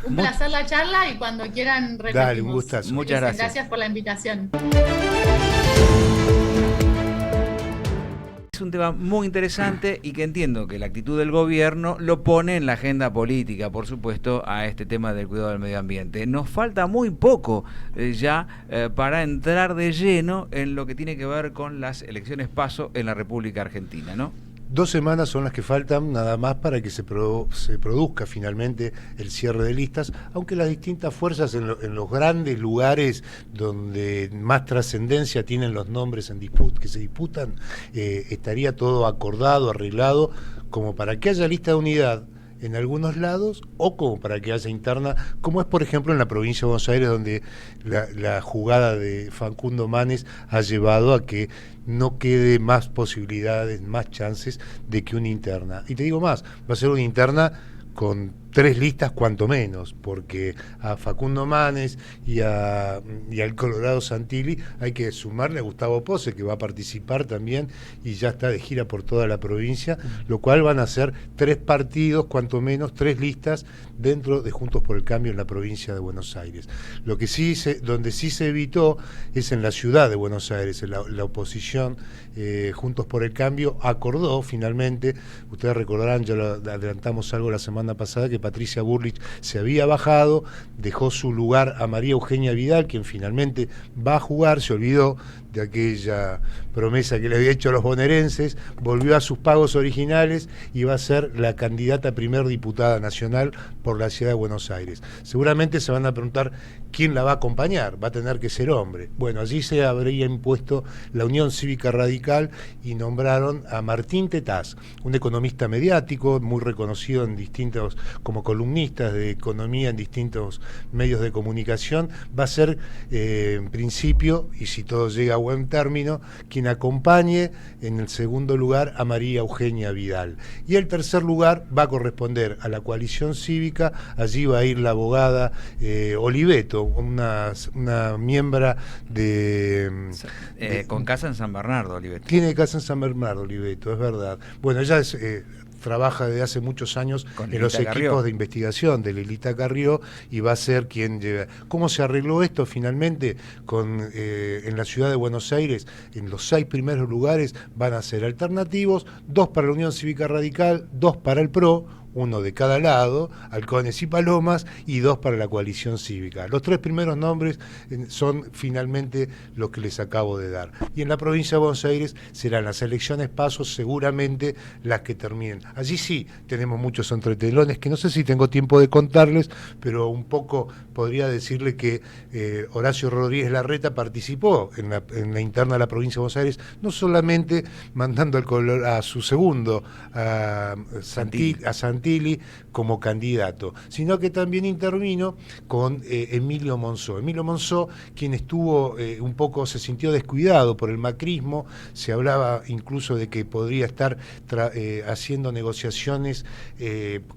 Un placer la charla y cuando quieran repetimos. Dale, un gustazo. Muchas gracias. Gracias por la invitación. Es un tema muy interesante y que entiendo que la actitud del gobierno lo pone en la agenda política, por supuesto, a este tema del cuidado del medio ambiente. Nos falta muy poco para entrar de lleno en lo que tiene que ver con las elecciones PASO en la República Argentina, ¿no? 2 semanas son las que faltan nada más para que se produzca finalmente el cierre de listas, aunque las distintas fuerzas en los grandes lugares donde más trascendencia tienen los nombres que se disputan, estaría todo acordado, arreglado, como para que haya lista de unidad en algunos lados o como para que haya interna, como es por ejemplo en la provincia de Buenos Aires, donde la jugada de Facundo Manes ha llevado a que no quede más posibilidades, más chances de que una interna. Y te digo más, va a ser una interna con 3 listas cuanto menos, porque a Facundo Manes y al Colorado Santilli hay que sumarle a Gustavo Pose, que va a participar también y ya está de gira por toda la provincia, lo cual van a ser 3 partidos, cuanto menos 3 listas dentro de Juntos por el Cambio en la provincia de Buenos Aires. Lo que donde sí se evitó es en la ciudad de Buenos Aires, la oposición, Juntos por el Cambio acordó finalmente, ustedes recordarán, ya lo adelantamos algo la semana pasada, que Patricia Bullrich se había bajado, dejó su lugar a María Eugenia Vidal, quien finalmente va a jugar, se olvidó de aquella promesa que le había hecho a los bonaerenses, volvió a sus pagos originales y va a ser la candidata a primer diputada nacional por la ciudad de Buenos Aires. Seguramente se van a preguntar quién la va a acompañar, va a tener que ser hombre. Bueno, allí se habría impuesto la Unión Cívica Radical y nombraron a Martín Tetaz, un economista mediático muy reconocido en distintos, como columnista de economía en distintos medios de comunicación. Va a ser en principio, y si todo llega a buen término, quien acompañe en el segundo lugar a María Eugenia Vidal. Y el tercer lugar va a corresponder a la coalición cívica. Allí va a ir la abogada Oliveto, una miembro de... con casa en San Bernardo, Oliveto. Tiene casa en San Bernardo, Oliveto, es verdad. Bueno, ella trabaja desde hace muchos años en los equipos de investigación de Lilita Carrió y va a ser quien lleve. ¿Cómo se arregló esto finalmente? En la ciudad de Buenos Aires, en los 6 primeros lugares van a ser alternativos, 2 para la Unión Cívica Radical, 2 para el PRO, uno de cada lado, Halcones y Palomas, y 2 para la coalición cívica. Los 3 primeros nombres son finalmente los que les acabo de dar. Y en la provincia de Buenos Aires serán las elecciones PASO seguramente las que terminen. Allí sí tenemos muchos entretelones que no sé si tengo tiempo de contarles, pero un poco podría decirle que Horacio Rodríguez Larreta participó en la interna de la provincia de Buenos Aires, no solamente mandando a su segundo, a Santilli como candidato, sino que también intervino con Emilio Monzó. Emilio Monzó, quien estuvo un poco, se sintió descuidado por el macrismo, se hablaba incluso de que podría estar haciendo negociaciones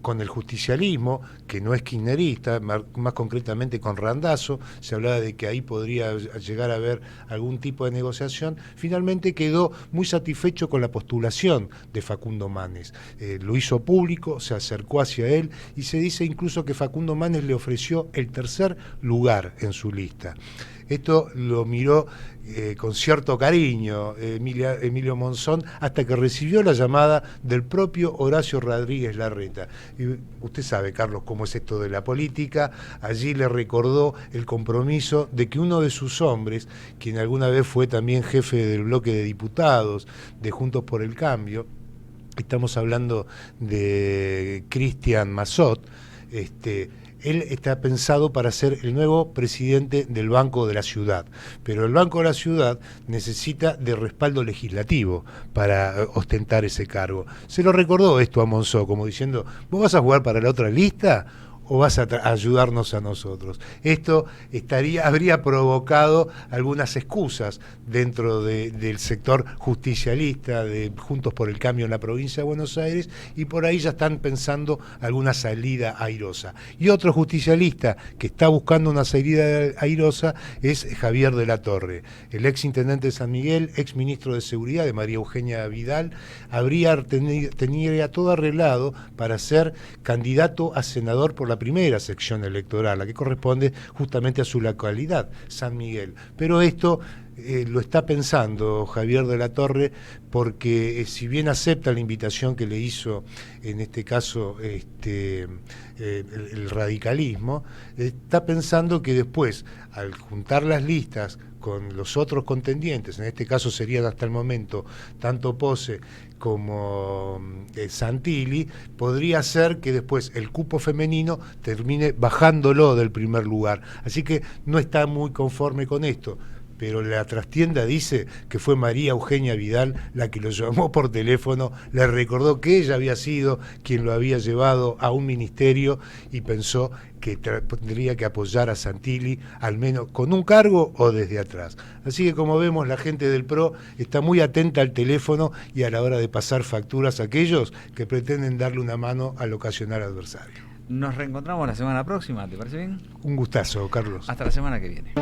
con el justicialismo, que no es kirchnerista, más concretamente con Randazzo, se hablaba de que ahí podría llegar a haber algún tipo de negociación. Finalmente quedó muy satisfecho con la postulación de Facundo Manes. Lo hizo público, se acercó hacia él y se dice incluso que Facundo Manes le ofreció el 3er lugar en su lista. Esto lo miró con cierto cariño Emilio Monzón, hasta que recibió la llamada del propio Horacio Rodríguez Larreta. Y usted sabe, Carlos, cómo es esto de la política. Allí le recordó el compromiso de que uno de sus hombres, quien alguna vez fue también jefe del bloque de diputados de Juntos por el Cambio, estamos hablando de Cristian Massot, él está pensado para ser el nuevo presidente del Banco de la Ciudad, pero el Banco de la Ciudad necesita de respaldo legislativo para ostentar ese cargo. Se lo recordó esto a Monzó, como diciendo, ¿vos vas a jugar para la otra lista o vas a ayudarnos a nosotros? Esto habría provocado algunas excusas dentro del sector justicialista de Juntos por el Cambio en la provincia de Buenos Aires, y por ahí ya están pensando alguna salida airosa. Y otro justicialista que está buscando una salida airosa es Javier de la Torre, el ex intendente de San Miguel, ex ministro de Seguridad de María Eugenia Vidal. Tenía todo arreglado para ser candidato a senador por la primera sección electoral, la que corresponde justamente a su localidad, San Miguel. Pero esto lo está pensando Javier de la Torre, porque si bien acepta la invitación que le hizo, en este caso, el radicalismo, está pensando que después, al juntar las listas con los otros contendientes, en este caso serían hasta el momento tanto Pose como Santilli, podría ser que después el cupo femenino termine bajándolo del primer lugar. Así que no está muy conforme con esto. Pero la trastienda dice que fue María Eugenia Vidal la que lo llamó por teléfono, le recordó que ella había sido quien lo había llevado a un ministerio y pensó que tendría que apoyar a Santilli, al menos con un cargo o desde atrás. Así que, como vemos, la gente del PRO está muy atenta al teléfono y a la hora de pasar facturas a aquellos que pretenden darle una mano al ocasional adversario. Nos reencontramos la semana próxima, ¿te parece bien? Un gustazo, Carlos. Hasta la semana que viene.